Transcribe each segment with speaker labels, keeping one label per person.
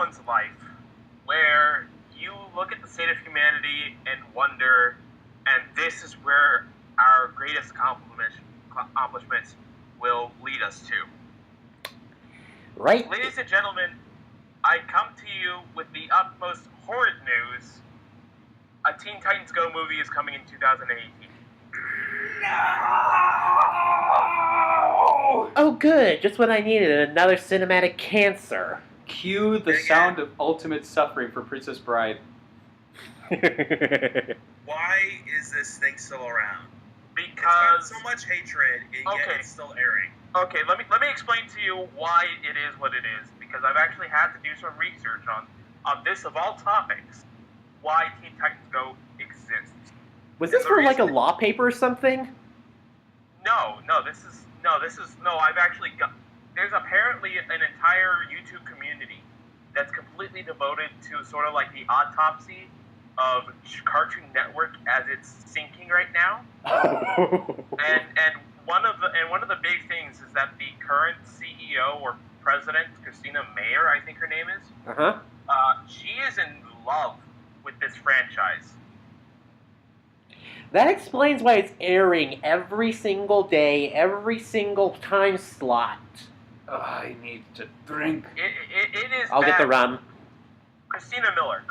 Speaker 1: everyone's life where you look at the state of humanity and wonder, and this is where our greatest accomplishments will lead us to.
Speaker 2: Right.
Speaker 1: Ladies and gentlemen, I come to you with the utmost horrid news. A Teen Titans Go movie is coming in 2018.
Speaker 2: No! Oh, good. Just what I needed. Another cinematic cancer.
Speaker 3: Cue the sound of ultimate suffering for Princess Bride.
Speaker 4: Why is this thing still around?
Speaker 1: Because
Speaker 4: it's got so much hatred, and yet it's still airing.
Speaker 1: Okay, let me explain to you why it is what it is. Because I've actually had to do some research on this of all topics. Why Teen Titans Go exists.
Speaker 2: Was this for like a law paper or something?
Speaker 1: No. I've actually got. There's apparently an entire YouTube community that's completely devoted to sort of like the autopsy of Cartoon Network as it's sinking right now. and one of the big things is that the current CEO or president, Christina Mayer, I think her name is. She is in love with this franchise.
Speaker 2: That explains why it's airing every single day, every single time slot.
Speaker 3: I need to drink.
Speaker 1: It is.
Speaker 2: I'll get the rum.
Speaker 1: Christina Miller,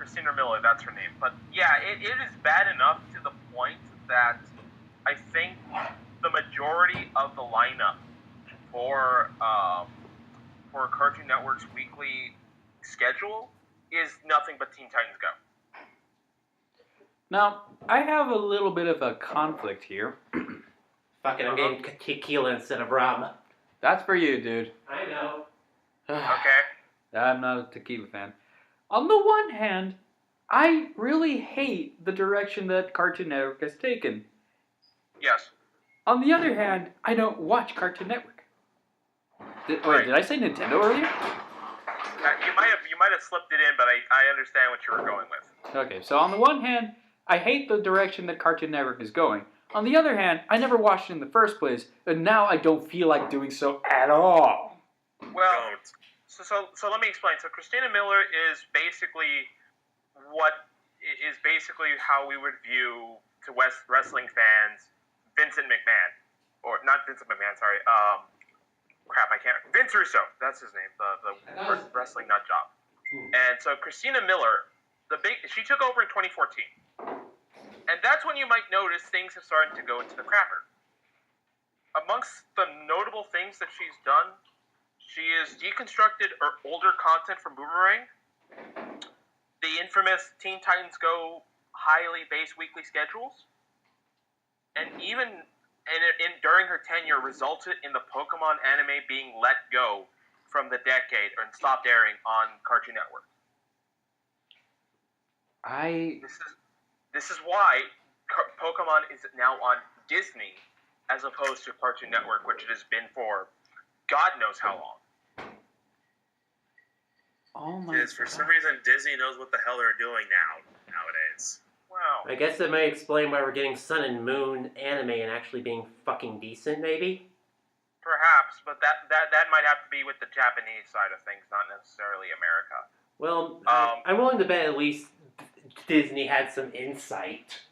Speaker 1: that's her name. But yeah, it is bad enough to the point that I think the majority of the lineup for Cartoon Network's weekly schedule is nothing but Teen Titans Go.
Speaker 3: Now, I have a little bit of a conflict here.
Speaker 2: Fuck it, I'm getting tequila instead of rum.
Speaker 3: That's for you, dude.
Speaker 2: I know.
Speaker 1: Okay.
Speaker 3: I'm not a tequila fan. On the one hand, I really hate the direction that Cartoon Network has taken.
Speaker 1: Yes.
Speaker 3: On the other hand, I don't watch Cartoon Network. Did I say Nintendo earlier?
Speaker 1: You might have slipped it in, but I understand what you were going with.
Speaker 3: Okay, so on the one hand, I hate the direction that Cartoon Network is going. On the other hand, I never watched it in the first place, and now I don't feel like doing so at all.
Speaker 1: Well, so let me explain. So Christina Miller is basically how we would view to wrestling fans Vincent McMahon, or not Vincent McMahon. Sorry, Vince Russo. That's his name. The wrestling nut job. And so Christina Miller, she took over in 2014. And that's when you might notice things have started to go into the crapper. Amongst the notable things that she's done, she has deconstructed her older content from Boomerang, the infamous Teen Titans Go highly based weekly schedules, and even during her tenure resulted in the Pokemon anime being let go from the decade and stopped airing on Cartoon Network. This is why Pokemon is now on Disney as opposed to Cartoon Network, which it has been for God knows how long.
Speaker 3: Oh my God.
Speaker 4: For some reason, Disney knows what the hell they're doing nowadays.
Speaker 1: Wow.
Speaker 2: I guess it may explain why we're getting Sun and Moon anime and actually being fucking decent, maybe?
Speaker 1: Perhaps, but that might have to be with the Japanese side of things, not necessarily America.
Speaker 2: Well, I'm willing to bet at least Disney had some insight.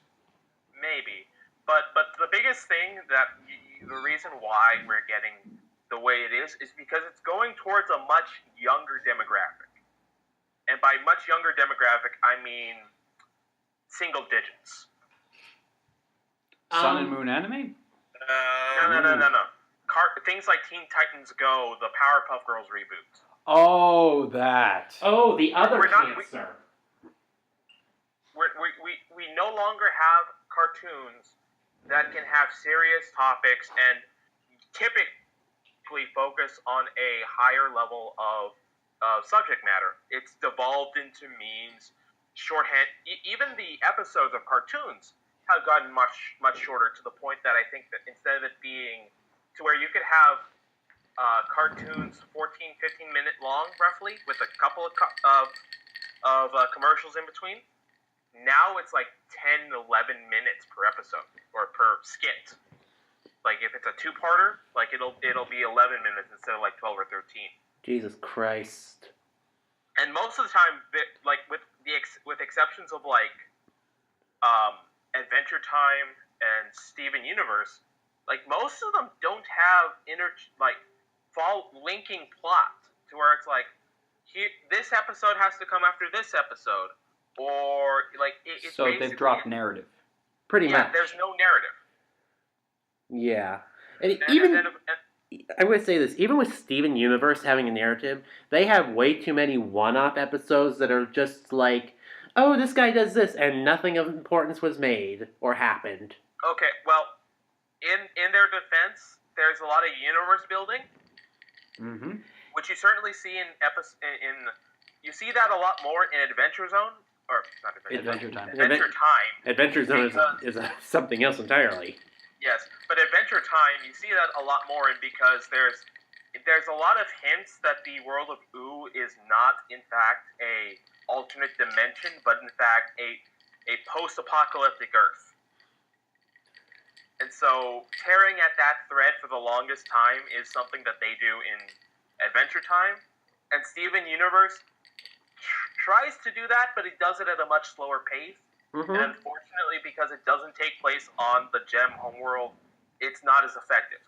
Speaker 1: Maybe. But the biggest thing the reason why we're getting the way it is because it's going towards a much younger demographic. And by much younger demographic, I mean single digits.
Speaker 3: Sun and Moon anime?
Speaker 1: No. Things like Teen Titans Go, the Powerpuff Girls reboot.
Speaker 3: Oh, that.
Speaker 2: Oh, the other cancer.
Speaker 1: We no longer have cartoons that can have serious topics and typically focus on a higher level of subject matter. It's devolved into memes, shorthand. Even the episodes of cartoons have gotten much shorter, to the point that I think that instead of it being to where you could have cartoons 14, 15-minute long, roughly, with a couple of commercials in between, now it's like 10, 11 minutes per episode, or per skit. Like, if it's a two-parter, like, it'll be 11 minutes instead of, like, 12 or 13.
Speaker 2: Jesus Christ.
Speaker 1: and most of the time, like with exceptions of like Adventure Time and Steven Universe, like most of them don't have linking plot to where it's like this episode has to come after this episode, or like it's
Speaker 3: so they've dropped narrative.
Speaker 2: Pretty much.
Speaker 1: There's no narrative.
Speaker 2: Yeah, and even. I would say this, even with Steven Universe having a narrative, they have way too many one-off episodes that are just like, oh, this guy does this, and nothing of importance was made or happened.
Speaker 1: Okay, well, in their defense, there's a lot of universe building, which you certainly see you see that a lot more in Adventure Zone, or not
Speaker 3: Adventure Time.
Speaker 1: Adventure Time.
Speaker 2: Adventure Zone is something else entirely.
Speaker 1: Yes, but Adventure Time, you see that a lot more, and because there's a lot of hints that the world of Ooh is not, in fact, a alternate dimension, but in fact a post-apocalyptic Earth. And so tearing at that thread for the longest time is something that they do in Adventure Time, and Steven Universe tries to do that, but it does it at a much slower pace. And unfortunately, because it doesn't take place on the Gem homeworld, it's not as effective.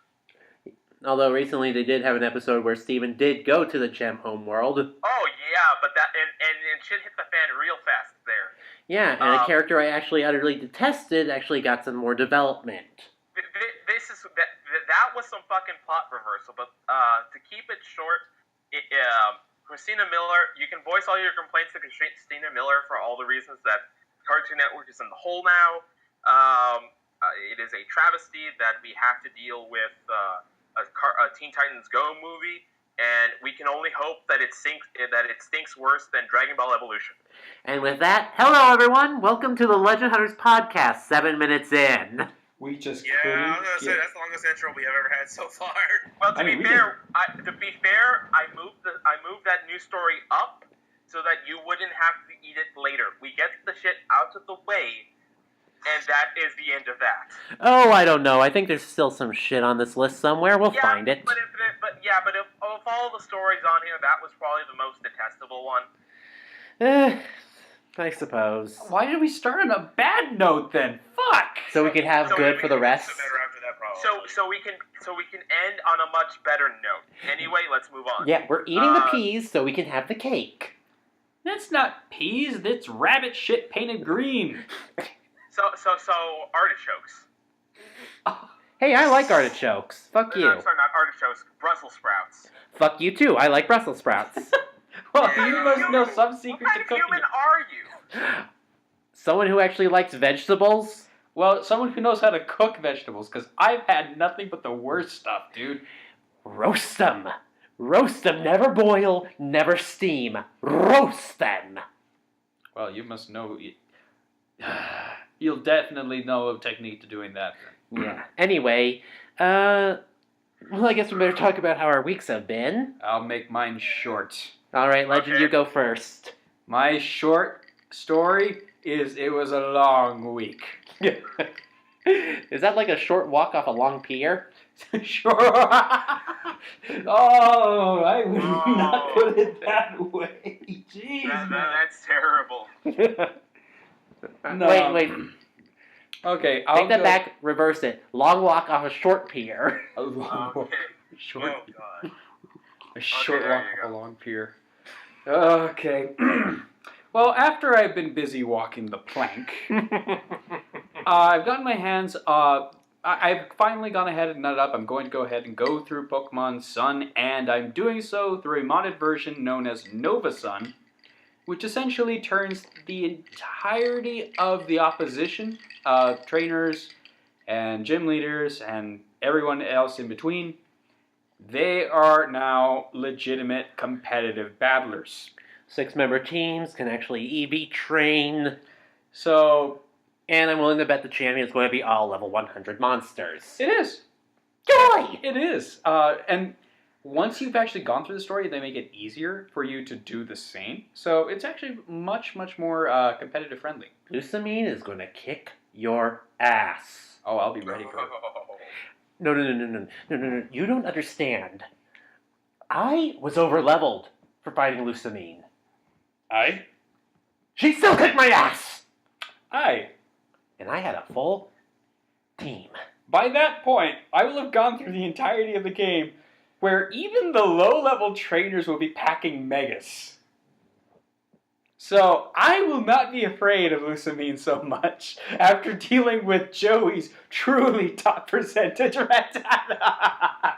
Speaker 2: Although recently they did have an episode where Steven did go to the Gem homeworld.
Speaker 1: Oh yeah, but that and shit hit the fan real fast there.
Speaker 2: Yeah, and a character I actually utterly detested actually got some more development.
Speaker 1: That was some fucking plot reversal. But to keep it short, Christina Miller, you can voice all your complaints to Christina Miller for all the reasons that Cartoon Network is in the hole now. It is a travesty that we have to deal with a Teen Titans Go movie, and we can only hope that it stinks worse than Dragon Ball Evolution.
Speaker 2: And with that, hello everyone! Welcome to the Legend Hunters podcast, 7 minutes in.
Speaker 3: We just
Speaker 4: I was gonna say that's the longest intro we have ever had so far.
Speaker 1: Well, to be fair, I moved that news story up so that you wouldn't have to eat it later. We get the shit out of the way, and that is the end of that.
Speaker 2: Oh, I don't know. I think there's still some shit on this list somewhere. We'll find it.
Speaker 1: But if of all the stories on here, that was probably the most detestable one.
Speaker 2: I suppose.
Speaker 3: Why did we start on a bad note then? Fuck!
Speaker 2: So we can have good for the rest.
Speaker 1: So we can end on a much better note. Anyway, let's move on.
Speaker 2: Yeah, we're eating the peas so we can have the cake.
Speaker 3: That's not peas, that's rabbit shit painted green.
Speaker 1: So artichokes.
Speaker 2: Hey, I like artichokes. Fuck you.
Speaker 1: No, sorry, not artichokes. Brussels sprouts.
Speaker 2: Fuck you too. I like Brussels sprouts.
Speaker 3: Well, you must know some secret
Speaker 1: what kind
Speaker 3: to
Speaker 1: of
Speaker 3: cooking.
Speaker 1: human are you?
Speaker 2: Someone who actually likes vegetables?
Speaker 3: Well, someone who knows how to cook vegetables, because I've had nothing but the worst stuff, dude.
Speaker 2: Roast them. Roast them. Never boil, never steam. Roast them.
Speaker 3: Well, you must know. You'll definitely know a technique to doing that.
Speaker 2: Yeah. Anyway, well, I guess we better talk about how our weeks have been.
Speaker 3: I'll make mine short.
Speaker 2: All right, Legend,
Speaker 1: Okay.
Speaker 2: you go first.
Speaker 3: My short story is it was a long week.
Speaker 2: Is that like a short walk off a long pier?
Speaker 3: Sure. Oh, I would not put it that way. Jeez, man.
Speaker 1: That's terrible.
Speaker 3: No.
Speaker 2: Wait.
Speaker 3: Okay, I'll
Speaker 2: Take that
Speaker 3: go.
Speaker 2: back, reverse it. Long walk off a short pier.
Speaker 3: A long walk.
Speaker 1: Okay.
Speaker 3: Short.
Speaker 4: Oh god.
Speaker 3: A short
Speaker 1: there
Speaker 3: walk
Speaker 1: you
Speaker 3: off a
Speaker 1: go.
Speaker 3: long pier. Okay. Well, after I've been busy walking the plank, I've gotten my hands. I've finally gone ahead and nut up. I'm going to go ahead and go through Pokemon Sun, and I'm doing so through a modded version known as Nova Sun, which essentially turns the entirety of the opposition, trainers and gym leaders and everyone else in between, they are now legitimate competitive battlers.
Speaker 2: 6-member teams can actually EV train.
Speaker 3: So,
Speaker 2: And I'm willing to bet the champion is going to be all level 100 monsters.
Speaker 3: it is.
Speaker 2: Joy!
Speaker 3: It is. And once you've actually gone through the story, they make it easier for you to do the same. So it's actually much, much more competitive friendly.
Speaker 2: Lusamine is going to kick your ass.
Speaker 3: Oh, I'll be ready for it.
Speaker 2: No. You don't understand. I was over-leveled for fighting Lusamine.
Speaker 3: Aye.
Speaker 2: She still kicked my ass!
Speaker 3: Aye.
Speaker 2: And I had a full team.
Speaker 3: By that point, I will have gone through the entirety of the game where even the low-level trainers will be packing Megas. So, I will not be afraid of Lusamine so much after dealing with Joey's truly top percentage Rattata.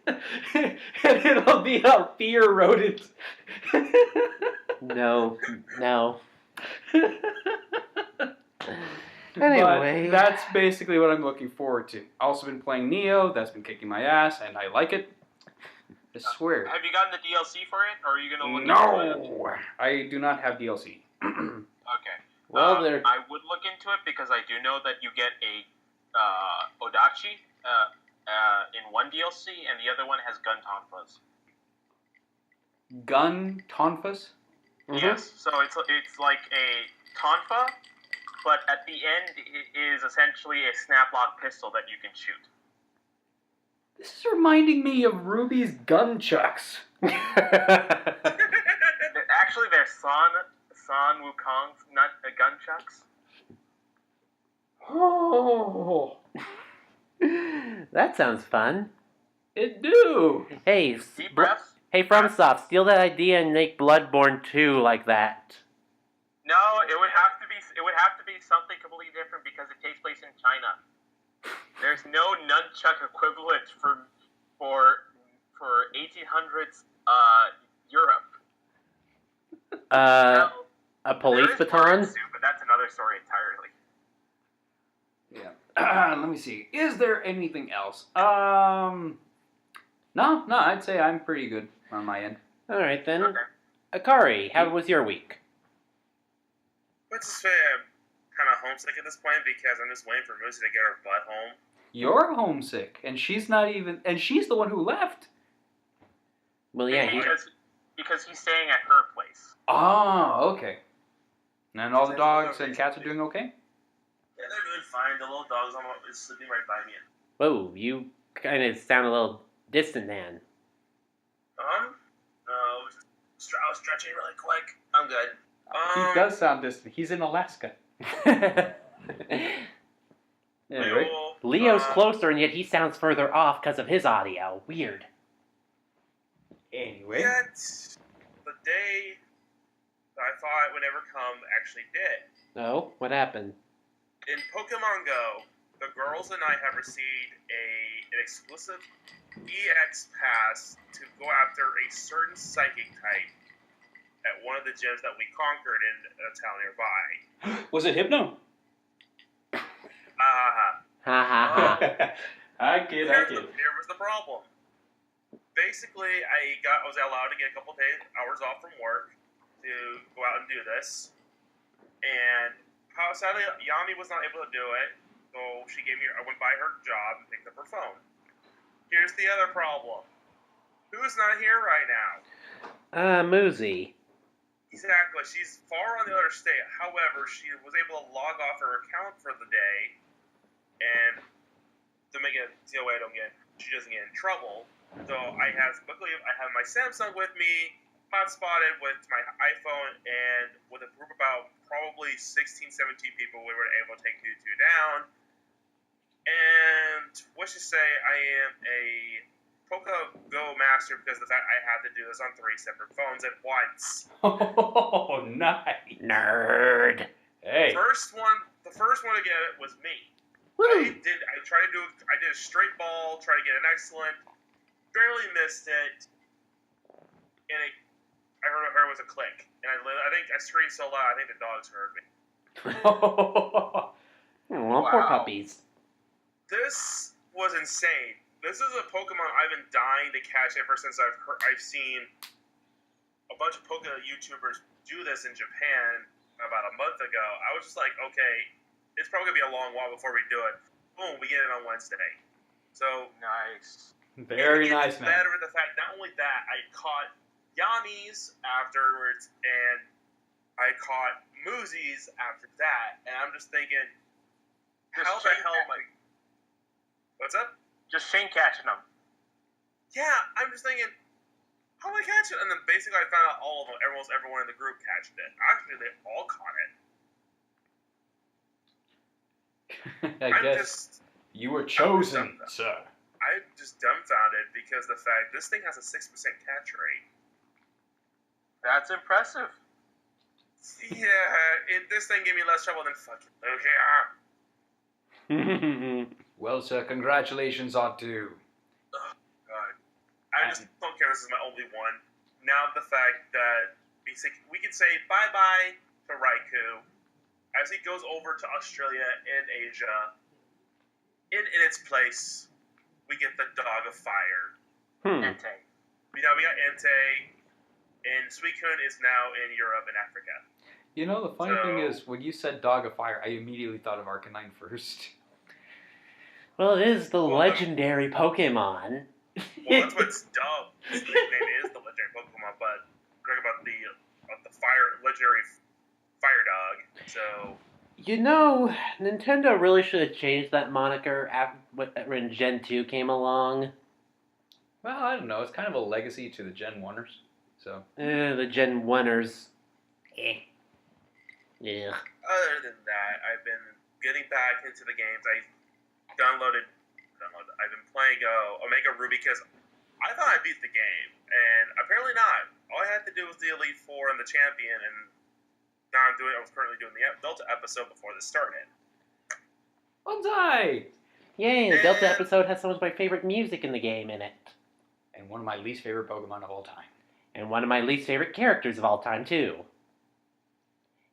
Speaker 3: And it'll be a fear rodent.
Speaker 2: No.
Speaker 3: Anyway. But that's basically what I'm looking forward to. Also been playing Neo, that's been kicking my ass, and I like it. I swear.
Speaker 1: Have you gotten the DLC for it, or are you going to look into it?
Speaker 3: No! I do not have DLC.
Speaker 1: Okay.
Speaker 2: Well,
Speaker 1: I would look into it because I do know that you get a Odachi in one DLC, and the other one has gun tonfas.
Speaker 3: Gun tonfas?
Speaker 2: Mm-hmm.
Speaker 1: Yes, so it's like a tonfa, but at the end it is essentially a snap-lock pistol that you can shoot.
Speaker 3: This is reminding me of Ruby's gunchucks.
Speaker 1: Actually, they're San Wukong's gunchucks.
Speaker 3: Oh,
Speaker 2: that sounds fun.
Speaker 3: It do.
Speaker 2: Hey,
Speaker 1: Deep breaths.
Speaker 2: Hey, FromSoft, steal that idea and make Bloodborne 2 like that.
Speaker 1: No, it would have to be something completely different because it takes place in China. There's no nunchuck equivalent for 1800s Europe.
Speaker 2: A police baton?
Speaker 1: But that's another story entirely.
Speaker 3: Yeah. Let me see. Is there anything else? No, I'd say I'm pretty good on my end.
Speaker 2: All right, then.
Speaker 1: Okay.
Speaker 2: Akari, how was your week?
Speaker 4: Let's just say I'm kind of homesick at this point because I'm just waiting for Moosey to get her butt home.
Speaker 3: You're homesick, and she's the one who left.
Speaker 2: Well, yeah,
Speaker 1: because he's staying at her place.
Speaker 3: Oh, okay. And all the dogs and cats are doing okay?
Speaker 4: Yeah, they're doing fine. The little dog's is sleeping right by me.
Speaker 2: Whoa, you kind of sound a little distant, man.
Speaker 4: No, I was stretching really quick. I'm good.
Speaker 3: He does sound distant. He's in Alaska. Anyway.
Speaker 2: Leo's closer, and yet he sounds further off because of his audio. Weird.
Speaker 3: Anyway.
Speaker 4: Yet, the day that I thought would never come actually did.
Speaker 2: Oh, what happened?
Speaker 4: In Pokemon Go, the girls and I have received an exclusive EX pass to go after a certain psychic type at one of the gyms that we conquered in a town nearby.
Speaker 3: Was it Hypno?
Speaker 2: Ha ha ha.
Speaker 3: I kid.
Speaker 4: Here was the problem. Basically, I was allowed to get a couple hours off from work to go out and do this. And sadly, Yami was not able to do it, so I went by her job and picked up her phone. Here's the other problem. Who's not here right now?
Speaker 2: Moosey.
Speaker 4: Exactly. She's far on the other state. However, she was able to log off her account for the day, and to make it so she doesn't get in trouble. So I have my Samsung with me, hotspotted with my iPhone, and with a group of about probably 16, 17 people, we were able to take 2-2 down. And what should say, I am a Go master because of the fact I have to do this on 3 separate phones at once.
Speaker 3: Oh, nice.
Speaker 2: Nerd.
Speaker 3: Hey.
Speaker 4: The first one to get it was me.
Speaker 2: Woo.
Speaker 4: I did a straight ball, tried to get an excellent, barely missed it, and I heard it was a click. And I think I screamed so loud, I think the dogs heard me.
Speaker 2: Oh, poor puppies.
Speaker 4: This was insane. This is a Pokemon I've been dying to catch ever since I've seen a bunch of Pokemon YouTubers do this in Japan about a month ago. I was just like, okay, it's probably going to be a long while before we do it. Boom, we get it on Wednesday. So
Speaker 1: Nice.
Speaker 3: Very nice, man.
Speaker 4: Better the fact, not only that, I caught Yami's afterwards, and I caught Moosey's after that, and I'm just thinking, how the hell am I... What's up?
Speaker 1: Just Shane catching them.
Speaker 4: Yeah, I'm just thinking, how did I catch it? And then basically I found out all of them, almost everyone in the group catched it. Actually, they all caught it.
Speaker 3: I guess you were chosen, sir.
Speaker 4: I'm just dumbfounded because the fact this thing has a 6% catch rate.
Speaker 1: That's impressive.
Speaker 4: Yeah, this thing gave me less trouble than fucking okay.
Speaker 3: Well, sir, congratulations are due.
Speaker 4: Oh, God. I just don't care. This is my only one. Now the fact that we can say bye-bye to Raikou as he goes over to Australia and Asia. In its place, we get the Dog of Fire.
Speaker 1: Entei.
Speaker 4: We got Entei, and Suicune is now in Europe and Africa.
Speaker 3: You know, the funny thing is, when you said Dog of Fire, I immediately thought of Arcanine first.
Speaker 2: Well, it is the legendary Pokemon.
Speaker 4: Well, that's what it's dubbed. Its nickname is the legendary Pokemon, but we're talking about the legendary Fire Dog. So,
Speaker 2: You know, Nintendo really should have changed that moniker when Gen 2 came along.
Speaker 3: Well, I don't know. It's kind of a legacy to the Gen 1ers. So.
Speaker 2: The Gen 1ers. Yeah.
Speaker 4: Other than that, I've been getting back into the games. I've been playing Omega Ruby because I thought I beat the game, and apparently not. All I had to do was the Elite Four and the Champion, and now I was currently doing the Delta episode before this started.
Speaker 3: Bonsai!
Speaker 2: Yay, the Delta episode has some of my favorite music in the game in it.
Speaker 3: And one of my least favorite Pokemon of all time.
Speaker 2: And one of my least favorite characters of all time, too.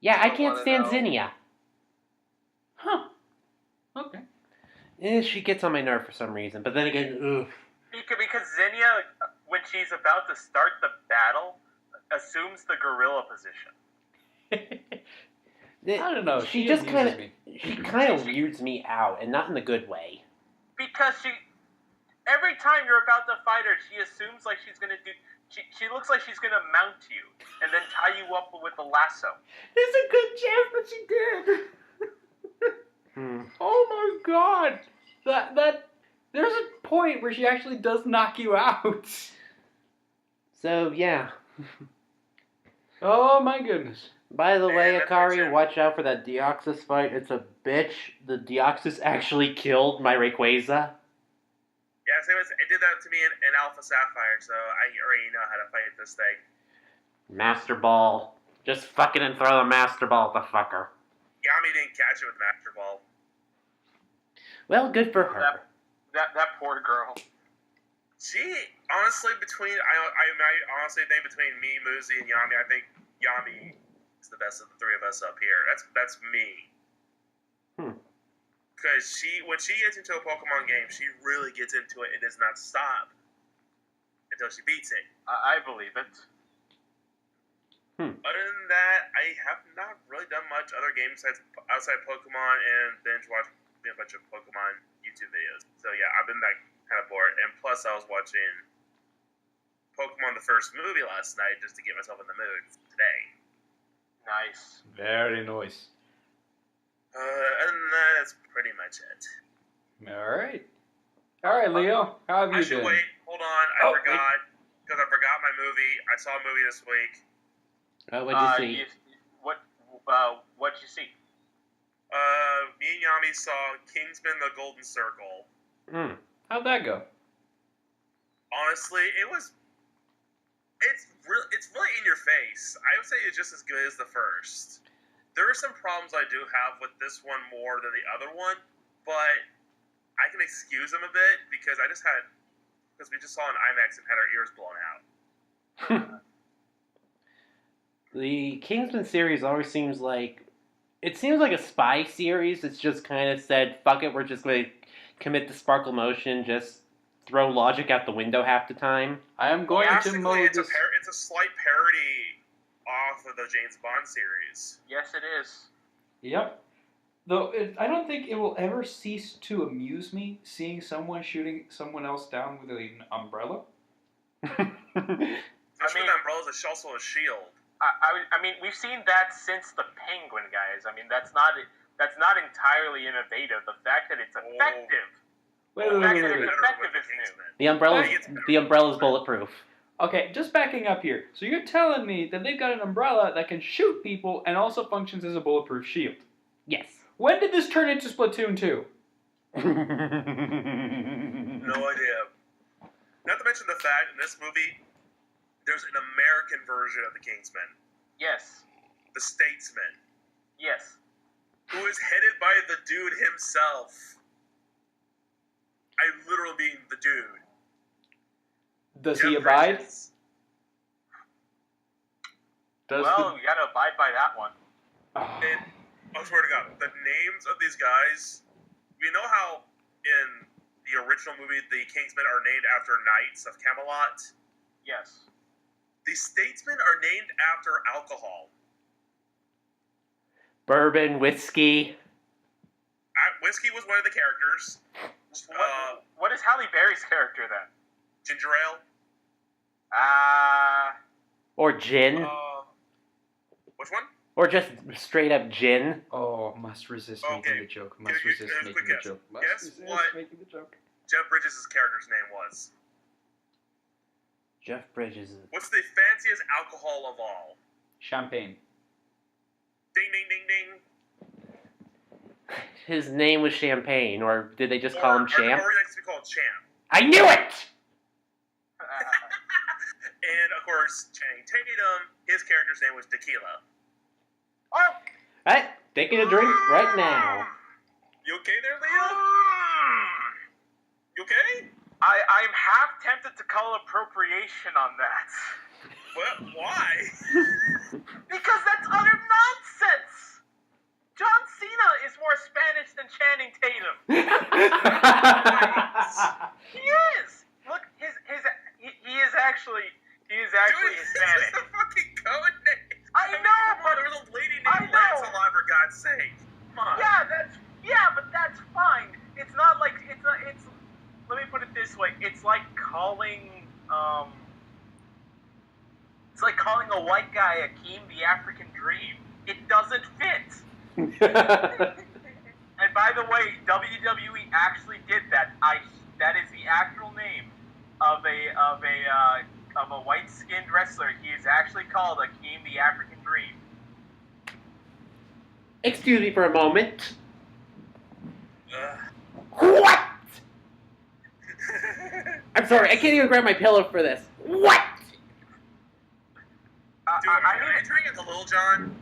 Speaker 2: Yeah, I can't stand Zinnia.
Speaker 3: Huh. Okay.
Speaker 2: She gets on my nerve for some reason, but then again, oof.
Speaker 1: Because Zinnia, when she's about to start the battle, assumes the gorilla position.
Speaker 3: I don't know.
Speaker 2: She just kind of weirds me out, and not in the good way.
Speaker 1: Because every time you're about to fight her, she assumes like she's gonna do. She looks like she's gonna mount you and then tie you up with a lasso.
Speaker 3: There's a good chance that she did. Oh my God! That there's a point where she actually does knock you out.
Speaker 2: So yeah.
Speaker 3: Oh my goodness.
Speaker 2: By the way, Akari, watch out for that Deoxys fight. It's a bitch. The Deoxys actually killed my Rayquaza.
Speaker 4: Yeah, it did that to me in Alpha Sapphire, so I already know how to fight this thing.
Speaker 2: Master Ball. Just fucking and throw the Master Ball at the fucker.
Speaker 4: Yami didn't catch it with Master Ball.
Speaker 2: Well, good for her.
Speaker 1: That poor girl.
Speaker 4: She, honestly, I honestly think between me, Muzi, and Yami, I think Yami is the best of the three of us up here. That's me. Because when she gets into a Pokemon game, she really gets into it and does not stop until she beats it.
Speaker 1: I believe it.
Speaker 4: Other than that, I have not really done much other games outside Pokemon and binge watch a bunch of Pokemon YouTube videos. So yeah, I've been that kind of bored. And plus, I was watching Pokemon the first movie last night just to get myself in the mood today.
Speaker 1: Nice.
Speaker 3: Very nice.
Speaker 4: Other than that, that's pretty much it.
Speaker 3: Alright, Leo. How have you been?
Speaker 4: Wait, hold on. I forgot. Because I forgot my movie. I saw a movie this week.
Speaker 2: What'd you see?
Speaker 1: What'd you see?
Speaker 4: Me and Yami saw Kingsman: The Golden Circle.
Speaker 3: How'd that go?
Speaker 4: Honestly, it's really in your face. I would say it's just as good as the first. There are some problems I do have with this one more than the other one, but I can excuse them a bit because we just saw an IMAX and had our ears blown out.
Speaker 2: The Kingsman series always seems like a spy series. It's just kind of said, fuck it, we're just going to commit to sparkle motion, just throw logic out the window half the time.
Speaker 3: I am going to mow
Speaker 4: it's
Speaker 3: this.
Speaker 4: It's a slight parody off of the James Bond series.
Speaker 1: Yes, it is.
Speaker 3: Yep. Though I don't think it will ever cease to amuse me seeing someone shooting someone else down with an umbrella.
Speaker 4: The umbrella is also a shield.
Speaker 1: I mean, we've seen that since the Penguin, guys. I mean, that's not entirely innovative. The fact that it's effective.
Speaker 3: Wait.
Speaker 1: Effective is new.
Speaker 2: The umbrella's bulletproof.
Speaker 3: Okay, just backing up here. So you're telling me that they've got an umbrella that can shoot people and also functions as a bulletproof shield?
Speaker 2: Yes.
Speaker 3: When did this turn into Splatoon 2?
Speaker 4: No idea. Not to mention the fact in this movie, there's an American version of the Kingsman.
Speaker 1: Yes.
Speaker 4: The Statesman.
Speaker 1: Yes.
Speaker 4: Who is headed by the dude himself. I literally mean the dude.
Speaker 3: Does
Speaker 4: Jeff
Speaker 3: he abide?
Speaker 4: Bridges.
Speaker 1: Well, we gotta abide by that one.
Speaker 4: And I swear to God, the names of these guys, you know how in the original movie the Kingsmen are named after knights of Camelot?
Speaker 1: Yes.
Speaker 4: The Statesmen are named after alcohol.
Speaker 2: Bourbon, whiskey.
Speaker 4: Whiskey was one of the characters.
Speaker 1: What is Halle Berry's character then?
Speaker 4: Ginger ale.
Speaker 2: Or gin.
Speaker 4: Which one?
Speaker 2: Or just straight up gin.
Speaker 3: Oh, must resist making the joke. Must resist making the joke.
Speaker 4: Guess what Jeff Bridges' character's name was?
Speaker 2: Jeff Bridges.
Speaker 4: What's the fanciest alcohol of all?
Speaker 3: Champagne.
Speaker 4: Ding, ding, ding, ding.
Speaker 2: His name was Champagne, or did they just call him Champ?
Speaker 4: Or he likes to be called Champ.
Speaker 2: I knew it!
Speaker 4: And, of course, Channing Tatum, his character's name was Tequila.
Speaker 1: Oh!
Speaker 2: Alright, taking a drink right now.
Speaker 4: You okay there, Leo? You okay?
Speaker 1: I'm half tempted to call appropriation on that.
Speaker 4: What? Why?
Speaker 1: Because that's utter nonsense! John Cena is more Spanish than Channing Tatum. He is! Look, he is actually
Speaker 4: Dude,
Speaker 1: Hispanic.
Speaker 4: This is a fucking code name.
Speaker 1: I know, but
Speaker 4: there was a lady
Speaker 1: I
Speaker 4: named
Speaker 1: know.
Speaker 4: Lancelot, for God's sake. Come on.
Speaker 1: But that's fine. It's not like let me put it this way. It's like calling a white guy Akeem the African Dream. It doesn't fit. And by the way, WWE actually did that. That is the actual name of a white-skinned wrestler. He is actually called Akeem the African Dream.
Speaker 2: Excuse me for a moment. What? I'm sorry, I can't even grab my pillow for this. What?
Speaker 4: Dude, are you turning into Lil Jon?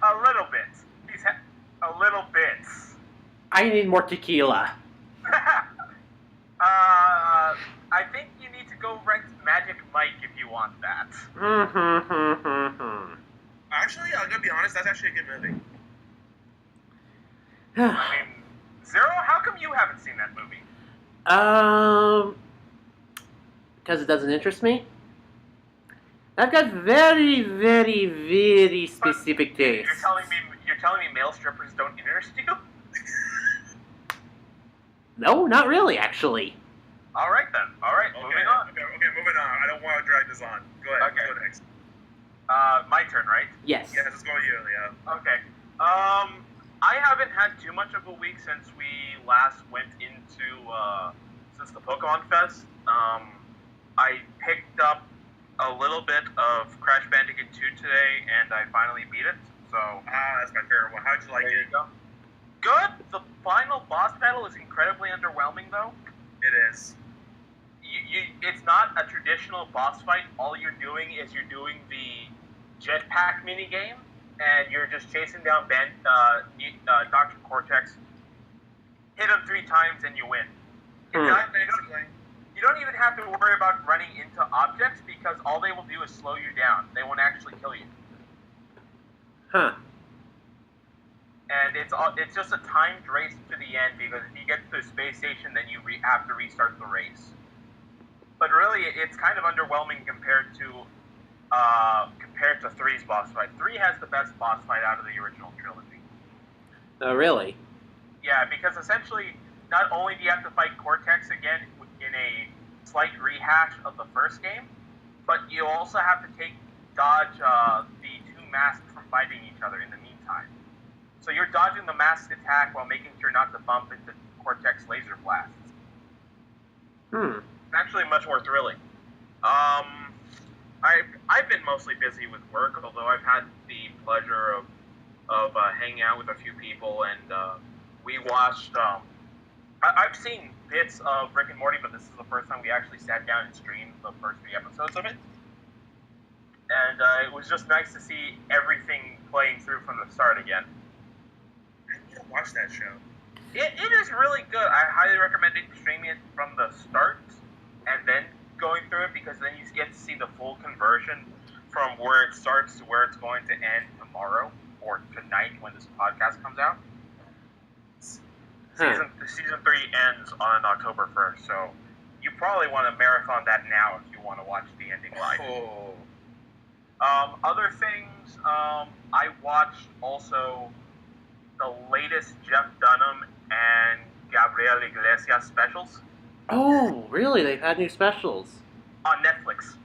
Speaker 1: A little bit. A little bit.
Speaker 2: I need more tequila.
Speaker 1: I think you need to go rent Magic Mike if you want that.
Speaker 4: Actually, I'm gonna be honest, that's actually a good movie.
Speaker 1: I mean, Zero, how come you haven't seen that movie?
Speaker 2: Because it doesn't interest me. I've got very, very, very specific tastes.
Speaker 1: You're telling me male strippers don't interest you?
Speaker 2: No, not really, actually.
Speaker 1: All right then. All right, moving on.
Speaker 4: Okay, moving on. I don't want to drag this on. Go ahead.
Speaker 1: Okay.
Speaker 4: Go next.
Speaker 1: My turn, right?
Speaker 2: Yes.
Speaker 4: Yeah, let's go with you, Leo.
Speaker 1: Okay. I haven't had too much of a week since we last went into since the Pokemon Fest. I picked up a little bit of Crash Bandicoot 2 today, and I finally beat it. So
Speaker 4: that's my favorite one. How'd you like
Speaker 1: there
Speaker 4: it?
Speaker 1: you go. Good. The final boss battle is incredibly underwhelming, though.
Speaker 4: It is.
Speaker 1: It's not a traditional boss fight. All you're doing is you're doing the jetpack minigame, and you're just chasing down Dr. Cortex. Hit him 3 times, and you win.
Speaker 4: Basically.
Speaker 1: You don't even have to worry about running into objects because all they will do is slow you down. They won't actually kill you.
Speaker 2: Huh.
Speaker 1: And it's just a timed race to the end because if you get to the space station, then you have to restart the race. But really, it's kind of underwhelming compared to 3's boss fight. 3 has the best boss fight out of the original trilogy.
Speaker 2: Oh, really?
Speaker 1: Yeah, because essentially, not only do you have to fight Cortex again in a slight rehash of the first game, but you also have to dodge the 2 masks from fighting each other in the meantime. So you're dodging the mask attack while making sure not to bump into Cortex laser blasts. It's actually much more thrilling. I've been mostly busy with work, although I've had the pleasure of hanging out with a few people, and we watched. I've seen bits of Rick and Morty, but this is the first time we actually sat down and streamed the first 3 episodes of it, and it was just nice to see everything playing through from the start again.
Speaker 4: I need to watch that show.
Speaker 1: It is really good. I highly recommend streaming it from the start and then going through it, because then you get to see the full conversion from where it starts to where it's going to end tomorrow or tonight when this podcast comes out. Season 3 ends on October 1st, so you probably want to marathon that now if you want to watch the ending live.
Speaker 4: Oh.
Speaker 1: Other things, I watched also the latest Jeff Dunham and Gabriel Iglesias specials.
Speaker 2: Oh, really? They've had new specials
Speaker 1: on Netflix.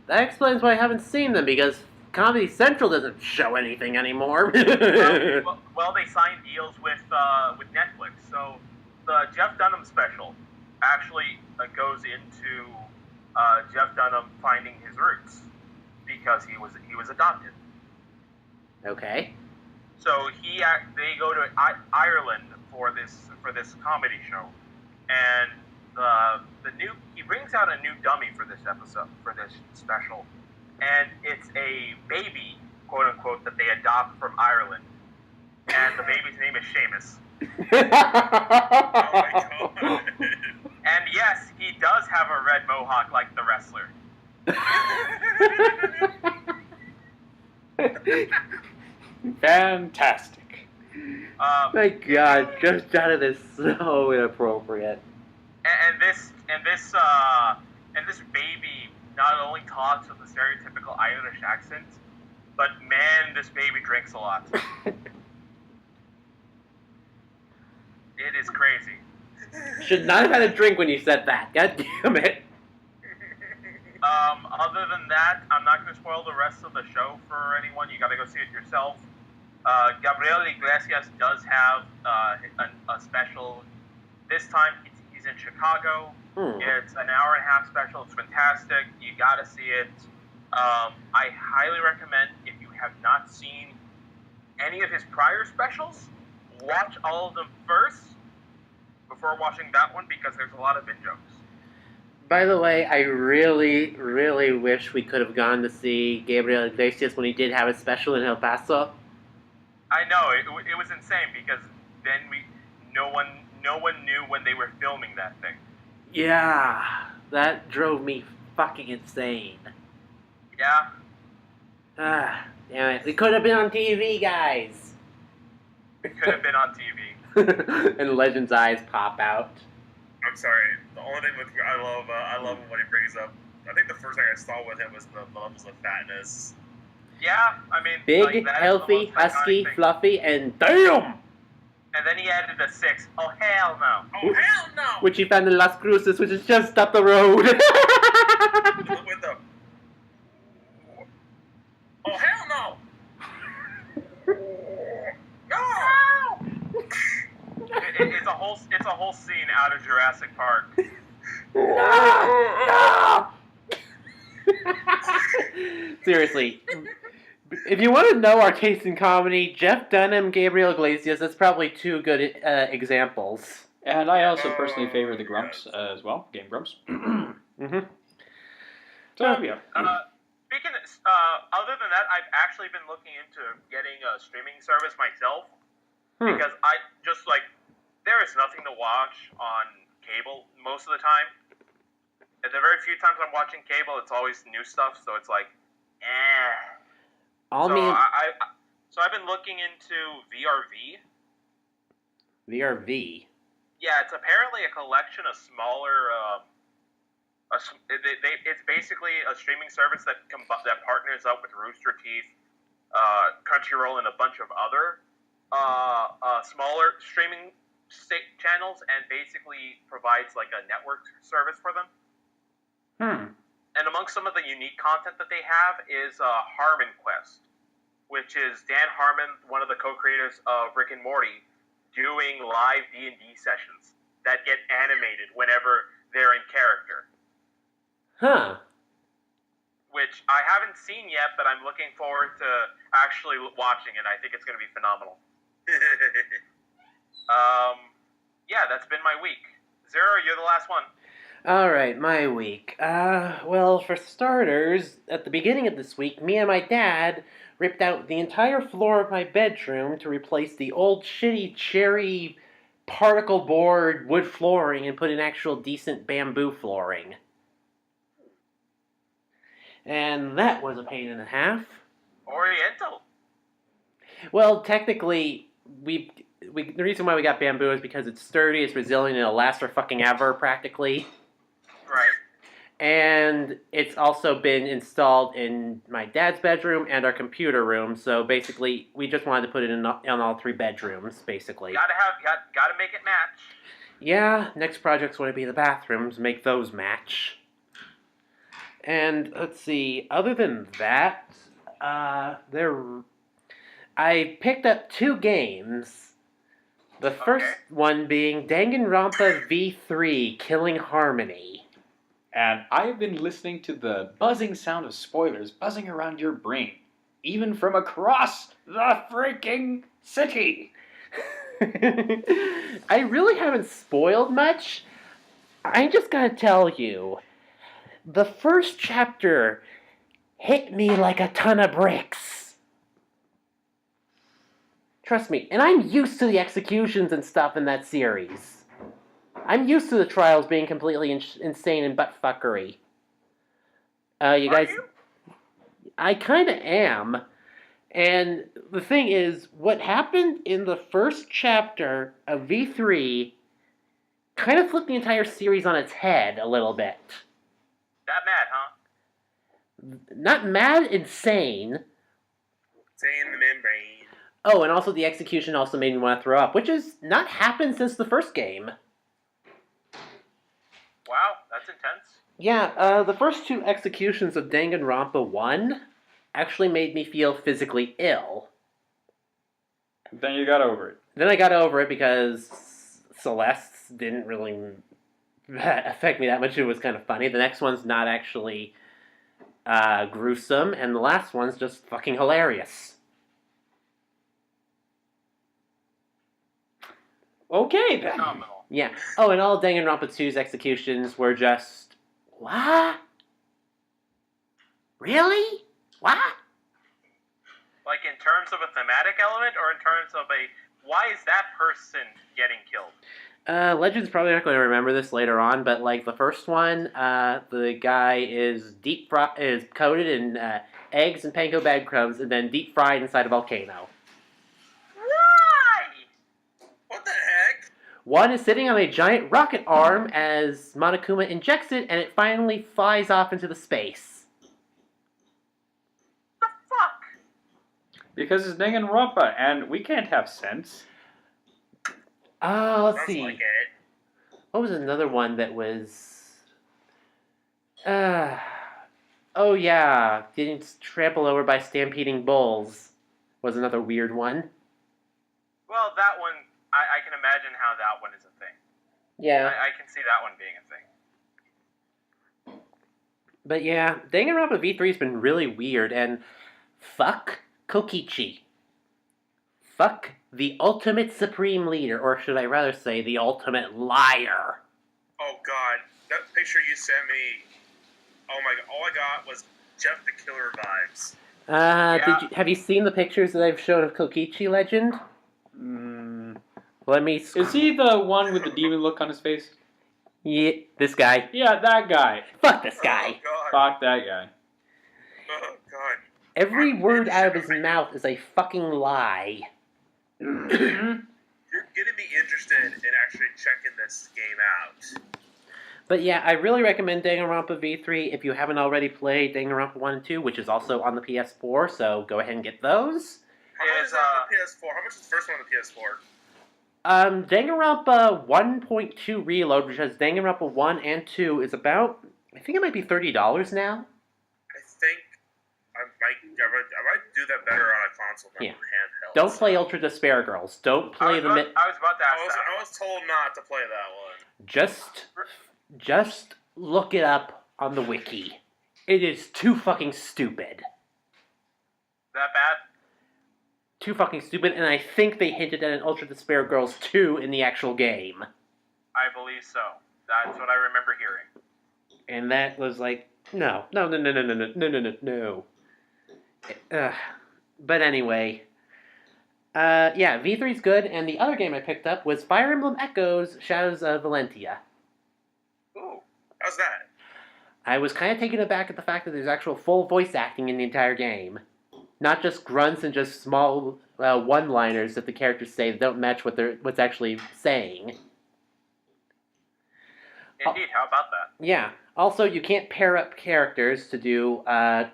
Speaker 2: That explains why I haven't seen them, because Comedy Central doesn't show anything anymore.
Speaker 1: well, they signed deals with Netflix, so the Jeff Dunham special actually goes into Jeff Dunham finding his roots, because he was adopted.
Speaker 2: Okay.
Speaker 1: So they go to Ireland for this comedy show, and he brings out a new dummy for this special, and it's a baby, quote unquote, that they adopt from Ireland, and the baby's name is Seamus.
Speaker 4: Oh my god.
Speaker 1: And yes, he does have a red mohawk like the wrestler.
Speaker 3: Fantastic.
Speaker 2: My God, Jeff Dunham is so inappropriate.
Speaker 1: And this baby not only talks with a stereotypical Irish accent, but man, this baby drinks a lot. It is crazy.
Speaker 2: Should not have had a drink when you said that. God damn it.
Speaker 1: Other than that, I'm not going to spoil the rest of the show for anyone. You got to go see it yourself. Gabriel Iglesias does have a special. This time he's in Chicago. It's an hour-and-a-half special. It's fantastic. You got to see it. I highly recommend, if you have not seen any of his prior specials, watch all of them first before watching that one, because there's a lot of in-jokes.
Speaker 2: By the way, I really, really wish we could have gone to see Gabriel Iglesias when he did have a special in El Paso.
Speaker 1: I know, it was insane, because then no one knew when they were filming that thing.
Speaker 2: Yeah, that drove me fucking insane.
Speaker 1: Yeah.
Speaker 2: Ah, damn it. We could have been on TV, guys.
Speaker 1: It could have been on TV.
Speaker 2: And Legend's eyes pop out.
Speaker 4: I'm sorry. The only thing with I love what he brings up. I think the first thing I saw with him was the levels of fatness.
Speaker 1: Yeah, I mean,
Speaker 2: big,
Speaker 1: like,
Speaker 2: healthy, husky, fluffy, and damn!
Speaker 1: And then he added a 6. Oh, hell no.
Speaker 4: Oh, hell no!
Speaker 2: Which he found in Las Cruces, which is just up the road.
Speaker 4: With the... Oh, hell no! No!
Speaker 1: It's a whole scene out of Jurassic Park.
Speaker 2: No! Seriously. If you want to know our taste in comedy, Jeff Dunham, Gabriel Iglesias, that's probably two good examples.
Speaker 3: And I also personally favor the Grumps as well, Game Grumps.
Speaker 2: Mm-hmm.
Speaker 3: So, yeah.
Speaker 1: Speaking of, other than that, I've actually been looking into getting a streaming service myself, because I just, like, there is nothing to watch on cable most of the time. And the very few times I'm watching cable, it's always new stuff, so it's like, eh. So I've been looking into VRV.
Speaker 2: VRV?
Speaker 1: Yeah, it's apparently a collection of smaller. It's basically a streaming service that partners up with Rooster Teeth, Crunchyroll, and a bunch of other smaller streaming channels, and basically provides like a network service for them. And amongst some of the unique content that they have is Harmon Quest, which is Dan Harmon, one of the co-creators of Rick and Morty, doing live D&D sessions that get animated whenever they're in character.
Speaker 2: Huh.
Speaker 1: Which I haven't seen yet, but I'm looking forward to actually watching it. I think it's going to be phenomenal. Yeah, that's been my week. Zero, you're the last one.
Speaker 2: All right, my week. Well, for starters, at the beginning of this week, me and my dad ripped out the entire floor of my bedroom to replace the old shitty cherry particle board wood flooring and put in actual decent bamboo flooring. And that was a pain and a half.
Speaker 1: Oriental.
Speaker 2: Well, technically, the reason why we got bamboo is because it's sturdy, it's resilient, and it'll last for fucking ever, practically.
Speaker 1: Right.
Speaker 2: And it's also been installed in my dad's bedroom and our computer room, so basically, we just wanted to put it in all 3 bedrooms, basically.
Speaker 1: Gotta make it match.
Speaker 2: Yeah, next project's going to be the bathrooms, make those match. And, let's see, other than that, I picked up 2 games. The first one being Danganronpa V3, Killing Harmony.
Speaker 3: And I've been listening to the buzzing sound of spoilers buzzing around your brain, even from across the freaking city.
Speaker 2: I really haven't spoiled much. I just gotta tell you, the first chapter hit me like a ton of bricks. Trust me, and I'm used to the executions and stuff in that series. I'm used to the trials being completely insane and buttfuckery. You guys...
Speaker 1: You?
Speaker 2: I kinda am. And the thing is, what happened in the first chapter of V3 kind of flipped the entire series on its head a little bit.
Speaker 1: That mad, huh?
Speaker 2: Not mad, insane.
Speaker 4: Saying the membrane.
Speaker 2: Oh, and also the execution also made me want to throw up, which has not happened since the first game.
Speaker 1: Wow, that's intense.
Speaker 2: Yeah, the first 2 executions of Danganronpa 1 actually made me feel physically ill.
Speaker 3: Then you got over it.
Speaker 2: Then I got over it because Celeste didn't really affect me that much. It was kind of funny. The next one's not actually gruesome, and the last one's just fucking hilarious.
Speaker 3: Okay, then.
Speaker 1: Phenomenal.
Speaker 2: Yeah. Oh, and all Danganronpa 2's executions were just... What? Really? What?
Speaker 1: Like in terms of a thematic element, or in terms of why is that person getting killed?
Speaker 2: Legend's probably not going to remember this later on, but like the first one, the guy is is coated in eggs and panko breadcrumbs, and then deep fried inside a volcano.
Speaker 1: Why?
Speaker 4: What the heck?
Speaker 2: One is sitting on a giant rocket arm as Monokuma injects it, and it finally flies off into the space.
Speaker 1: The fuck?
Speaker 3: Because it's Danganronpa, and we can't have sense.
Speaker 2: Let's
Speaker 4: Sounds
Speaker 2: see.
Speaker 4: like it.
Speaker 2: What was another one that was... oh yeah, getting trampled over by stampeding bulls was another weird one.
Speaker 1: Well, that one, I can imagine how that one is a thing.
Speaker 2: Yeah.
Speaker 1: I can see that one being a thing.
Speaker 2: But yeah, Danganronpa V3 has been really weird, and fuck Kokichi. Fuck the ultimate supreme leader, or should I rather say the ultimate liar.
Speaker 4: Oh god, that picture you sent me. Oh my god, all I got was Jeff the Killer vibes.
Speaker 1: Yeah.
Speaker 2: Have you seen the pictures that I've shown of Kokichi, Legend? Let me...
Speaker 3: Is he the one with the demon look on his face?
Speaker 2: Yeah, this guy.
Speaker 3: Yeah, that guy.
Speaker 2: Fuck this guy.
Speaker 4: Oh god.
Speaker 3: Fuck that guy.
Speaker 4: Oh god.
Speaker 2: Every word out of his mouth is a fucking lie.
Speaker 4: You're getting me interested in actually checking this game out.
Speaker 2: But yeah, I really recommend Danganronpa V3 if you haven't already played Danganronpa 1 and 2, which is also on the PS4, so go ahead and get those.
Speaker 4: How much is that on the PS4? How much is the first one on the PS4?
Speaker 2: Danganronpa 1.2 Reload, which has Danganronpa 1 and 2, is about, I think it might be $30 now.
Speaker 4: I think I might do that better on a console than
Speaker 2: Yeah.
Speaker 4: handheld.
Speaker 2: Don't play Ultra Despair Girls. Don't play the...
Speaker 1: I was about to ask
Speaker 4: I was told not to play that one.
Speaker 2: Just look it up on the wiki. It is too fucking stupid.
Speaker 1: That bad?
Speaker 2: Too fucking stupid, and I think they hinted at an Ultra Despair Girls 2 in the actual game.
Speaker 1: I believe so. That's what I remember hearing.
Speaker 2: And that was like, no. But anyway, yeah, V3's good, and the other game I picked up was Fire Emblem Echoes Shadows of Valentia.
Speaker 4: Ooh, how's that?
Speaker 2: I was kind of taken aback at the fact that there's actual full voice acting in the entire game. Not just grunts and just small one-liners that the characters say that don't match what's actually saying.
Speaker 1: Indeed, how about that?
Speaker 2: Yeah. Also, you can't pair up characters to do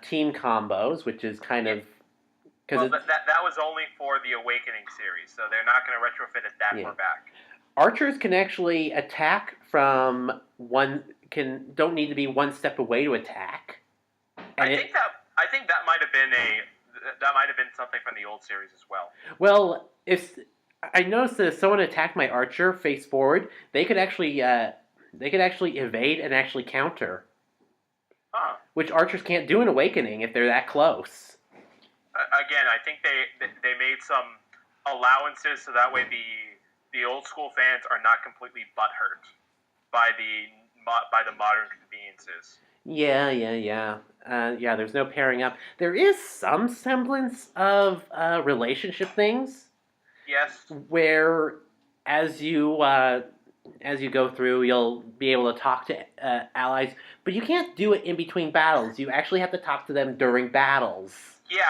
Speaker 2: team combos, which is kind of...
Speaker 1: Well, that was only for the Awakening series, so they're not going to retrofit it that far back.
Speaker 2: Archers can actually attack from don't need to be one step away to attack.
Speaker 1: I think that might have been something from the old series as well.
Speaker 2: Well, I noticed that if someone attacked my archer face forward, they could actually evade and actually counter.
Speaker 1: Huh.
Speaker 2: Which archers can't do in Awakening if they're that close.
Speaker 1: Again, I think they made some allowances so that way the old school fans are not completely butthurt by the modern conveniences. Yeah, there's no pairing up. There is some semblance of relationship things. Yes. Where as you go through, you'll be able to talk to allies, but you can't do it in between battles. You actually have to talk to them during battles. Yeah,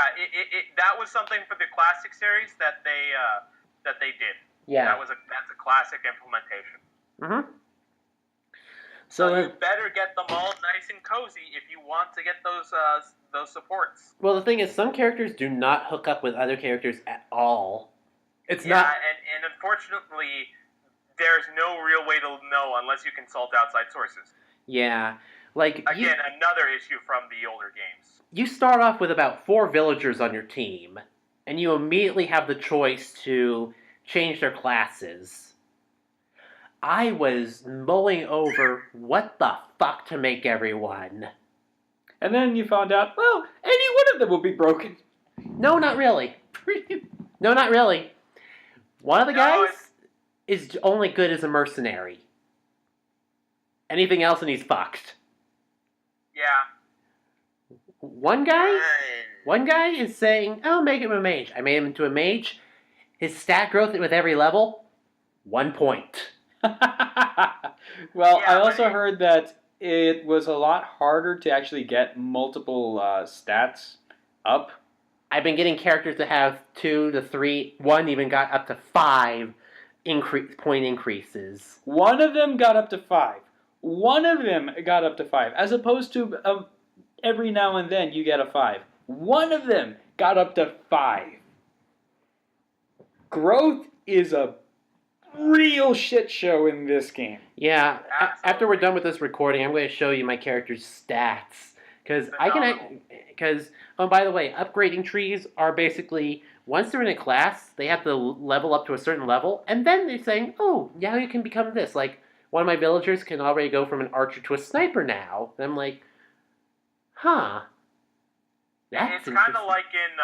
Speaker 1: that was something for the classic series that they did. Yeah. That's a classic implementation. Mm-hmm. So you better get them all nice and cozy if you want to get those supports. Well, the thing is, some characters do not hook up with other characters at all. And unfortunately, there's no real way to know unless you consult outside sources. Yeah, another issue from the older games. You start off with about 4 villagers on your team, and you immediately have the choice to change their classes. I was mulling over what the fuck to make everyone.
Speaker 3: And then you found out, well, any one of them will be broken.
Speaker 2: No, not really. No, not really. One of the guys is only good as a mercenary. Anything else and he's fucked. Yeah. One guy is saying, "Oh, make him a mage." I made him into a mage. His stat growth with every level, 1 point.
Speaker 3: Well, yeah, I also heard that it was a lot harder to actually get multiple stats up.
Speaker 2: I've been getting characters that have 2 to 3, one even got up to 5 point increases.
Speaker 3: One of them got up to 5. As opposed to every now and then you get a 5. One of them got up to 5. Growth is a real shit show in this game.
Speaker 2: Yeah, after we're done with this recording, I'm going to show you my character's stats. Because oh, by the way, upgrading trees are basically, once they're in a class, they have to level up to a certain level, and then they're saying, oh, now you can become this. Like, one of my villagers can already go from an archer to a sniper now. And I'm like, huh. That's interesting. It's kind of like in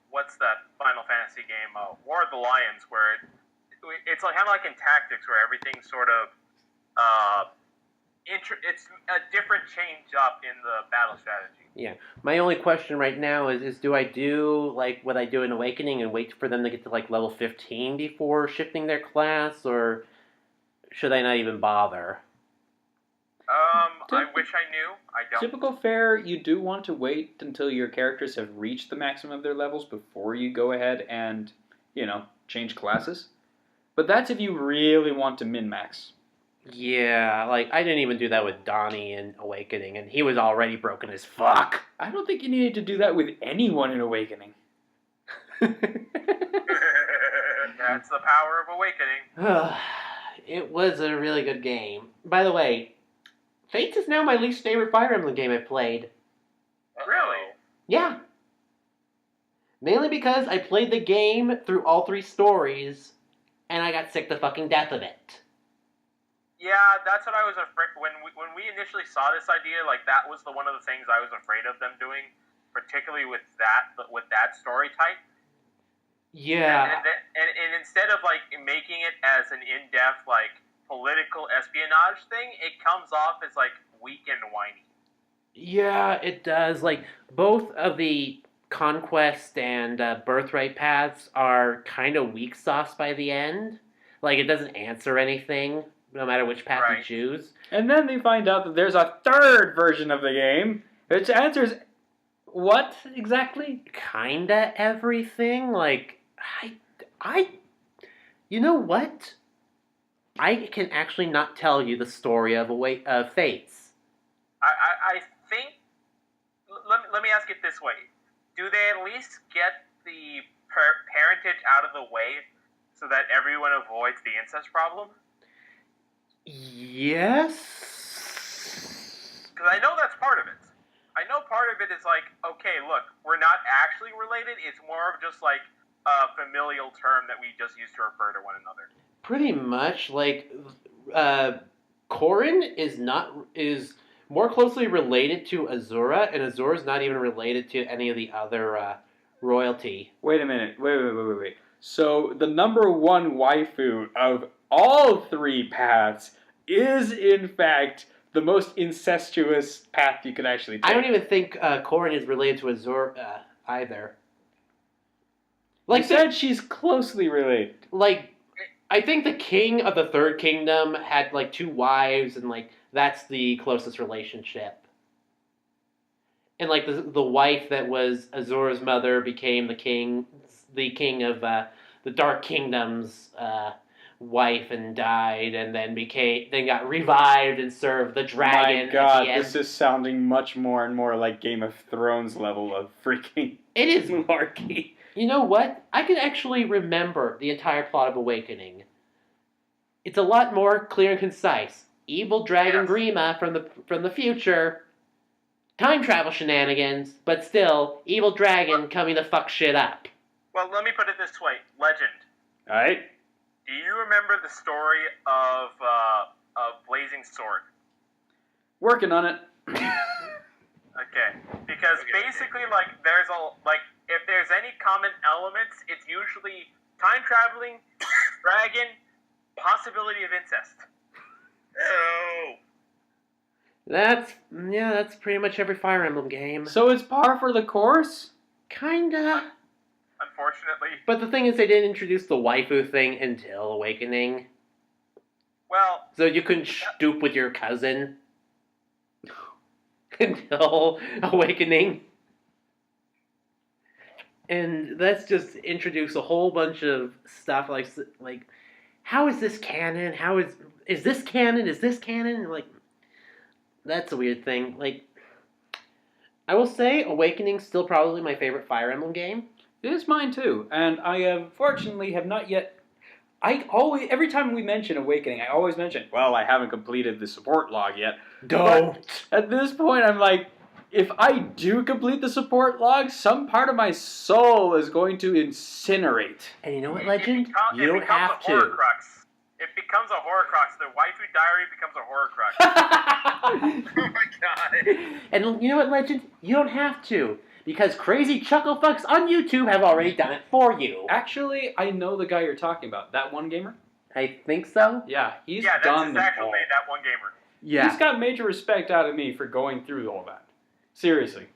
Speaker 2: what's that Final Fantasy game, War of the Lions, where it's kind of like in Tactics, where everything's sort of it's a different change up in the battle strategy. Yeah. My only question right now is do I do like what I do in Awakening and wait for them to get to like level 15 before shifting their class, or should I not even bother? I wish I knew. I don't.
Speaker 3: Typical fare, you do want to wait until your characters have reached the maximum of their levels before you go ahead and, change classes. But that's if you really want to min-max.
Speaker 2: Yeah, like, I didn't even do that with Donnie in Awakening, and he was already broken as fuck.
Speaker 3: I don't think you needed to do that with anyone in Awakening.
Speaker 1: That's the power of Awakening.
Speaker 2: It was a really good game. By the way, Fates is now my least favorite Fire Emblem game I've played.
Speaker 1: Really?
Speaker 2: Yeah. Mainly because I played the game through all 3 stories, and I got sick to fucking death of it.
Speaker 1: Yeah, that's what I was afraid when we initially saw this idea. Like that was one of the things I was afraid of them doing, particularly with that story type.
Speaker 2: Yeah.
Speaker 1: And instead of like making it as an in-depth like political espionage thing, it comes off as like weak and whiny.
Speaker 2: Yeah, it does. Like both of the conquest and birthright paths are kind of weak sauce by the end. Like it doesn't answer anything, no matter which path you choose.
Speaker 3: And then they find out that there's a third version of the game, which answers what exactly?
Speaker 2: Kinda everything. Like you know what? I can actually not tell you the story of Fates.
Speaker 1: I think. Let me ask it this way: do they at least get the parentage out of the way so that everyone avoids the incest problem?
Speaker 2: Yes.
Speaker 1: Because I know that's part of it. I know part of it is like, okay, look, we're not actually related. It's more of just like a familial term that we just use to refer to one another.
Speaker 2: Pretty much, like, Corrin is more closely related to Azura, and Azura's not even related to any of the other royalty.
Speaker 3: Wait a minute. Wait. So the number one waifu of all three paths is, in fact, the most incestuous path you could actually take.
Speaker 2: I don't even think Corrin is related to Azura either.
Speaker 3: Like you said, she's closely related.
Speaker 2: Like, I think the king of the third kingdom had like 2 wives, and like that's the closest relationship. And like the wife that was Azura's mother became the king of the Dark Kingdom's wife and died, and then got revived and served the dragon.
Speaker 3: My God, this is sounding much more and more like Game of Thrones level of freaking.
Speaker 2: It is
Speaker 3: malarkey.
Speaker 2: You know what? I can actually remember the entire plot of Awakening. It's a lot more clear and concise. Evil Dragon Grima from the future. Time travel shenanigans, but still, evil dragon coming to fuck shit up.
Speaker 1: Well, let me put it this way. Legend.
Speaker 3: Alright.
Speaker 1: Do you remember the story of Blazing Sword?
Speaker 3: Working on it.
Speaker 1: Okay. Because basically, like, if there's any common elements, it's usually time traveling, dragon, possibility of incest. Oh.
Speaker 2: That's pretty much every Fire Emblem game.
Speaker 3: So it's par for the course?
Speaker 2: Kinda.
Speaker 1: Unfortunately.
Speaker 2: But the thing is, they didn't introduce the waifu thing until Awakening.
Speaker 1: Well.
Speaker 2: So you couldn't stoop with your cousin until Awakening. And let's just introduce a whole bunch of stuff like how is this canon? Is this canon? Is this canon? Like, that's a weird thing. Like, I will say Awakening's still probably my favorite Fire Emblem game.
Speaker 3: It is mine too, and I unfortunately have not yet. Every time we mention Awakening, I always mention, well, I haven't completed the support log yet.
Speaker 2: Don't.
Speaker 3: But at this point, I'm like, if I do complete the support log, some part of my soul is going to incinerate.
Speaker 2: And you know what, Legend? You don't have to.
Speaker 1: It becomes a horcrux. The waifu diary becomes a horcrux. Oh my God.
Speaker 2: And you know what, Legend? You don't have to. Because Crazy Chucklefucks on YouTube have already done it for you.
Speaker 3: Actually, I know the guy you're talking about. That one gamer?
Speaker 2: I think so.
Speaker 3: Yeah, he's
Speaker 1: done
Speaker 3: them all.
Speaker 1: that's actually that one gamer.
Speaker 3: Yeah. He's got major respect out of me for going through all that. Seriously.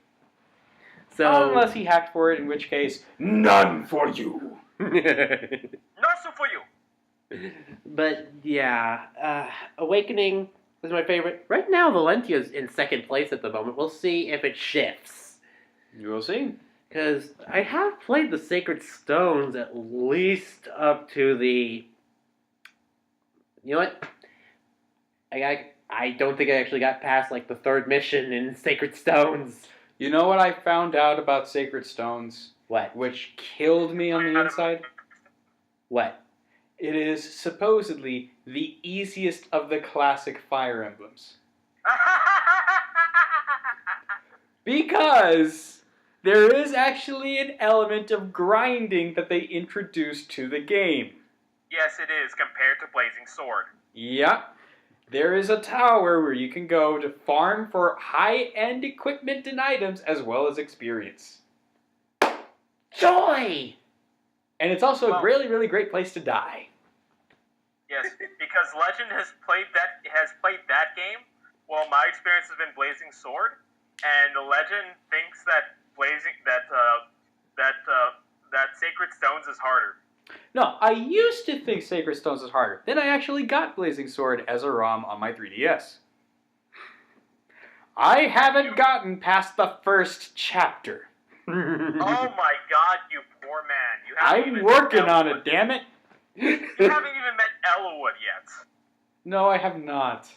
Speaker 2: So,
Speaker 3: unless he hacked for it, in which case, none for you.
Speaker 1: Not so for you.
Speaker 2: But, yeah, Awakening is my favorite. Right now, Valentia's in second place at the moment. We'll see if it shifts.
Speaker 3: You will see.
Speaker 2: Because I have played the Sacred Stones at least up to the... You know what? I don't think I actually got past, like, the 3rd mission in Sacred Stones.
Speaker 3: You know what I found out about Sacred Stones?
Speaker 2: What?
Speaker 3: Which killed me on the inside?
Speaker 2: What?
Speaker 3: It is supposedly the easiest of the classic Fire Emblems. Because there is actually an element of grinding that they introduced to the game.
Speaker 1: Yes, it is, compared to Blazing Sword.
Speaker 3: Yep. there is a tower where you can go to farm for high-end equipment and items as well as experience.
Speaker 2: Joy!
Speaker 3: And it's also a really, really great place to die.
Speaker 1: Yes, because Legend has played that game. Well, my experience has been Blazing Sword, and Legend thinks that Sacred Stones is harder.
Speaker 3: No, I used to think Sacred Stones was harder. Then I actually got Blazing Sword as a ROM on my 3DS. I haven't gotten past the first chapter.
Speaker 1: Oh my god, you poor man.
Speaker 3: I'm working on it, damn it.
Speaker 1: You haven't even met Elwood yet.
Speaker 3: No, I have not.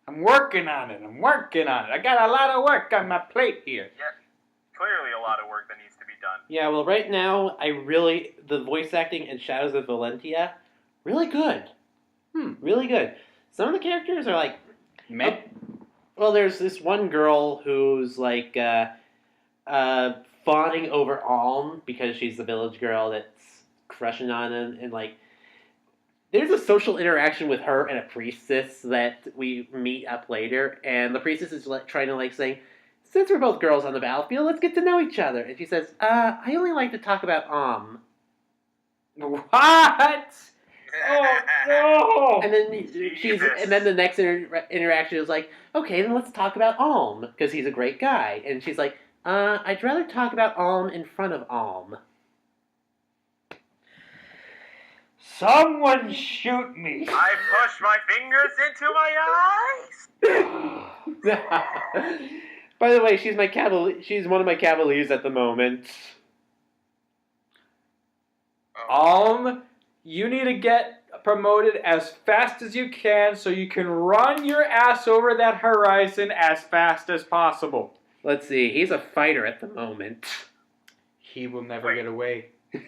Speaker 3: I'm working on it. I got a lot of work on my plate here.
Speaker 1: Yeah, clearly a lot of work that needs to be done.
Speaker 2: Yeah, well, right now, the voice acting in Shadows of Valentia, really good. Really good. Some of the characters are like...
Speaker 3: Meh.
Speaker 2: Well, there's this one girl who's like, fawning over Alm because she's the village girl that's crushing on him, and like, there's a social interaction with her and a priestess that we meet up later, and the priestess is like trying to like saying, since we're both girls on the battlefield, let's get to know each other. And she says, I only like to talk about
Speaker 3: What? Oh no!
Speaker 2: And then the next interaction is like, okay, then let's talk about Alm because he's a great guy. And she's like, I'd rather talk about Alm in front of Alm.
Speaker 3: Someone shoot me!
Speaker 1: I push my fingers into my eyes.
Speaker 2: By the way, she's one of my cavaliers at the moment.
Speaker 3: Alm, you need to get promoted as fast as you can so you can run your ass over that horizon as fast as possible.
Speaker 2: Let's see, he's a fighter at the moment.
Speaker 3: He will never get away.
Speaker 1: He will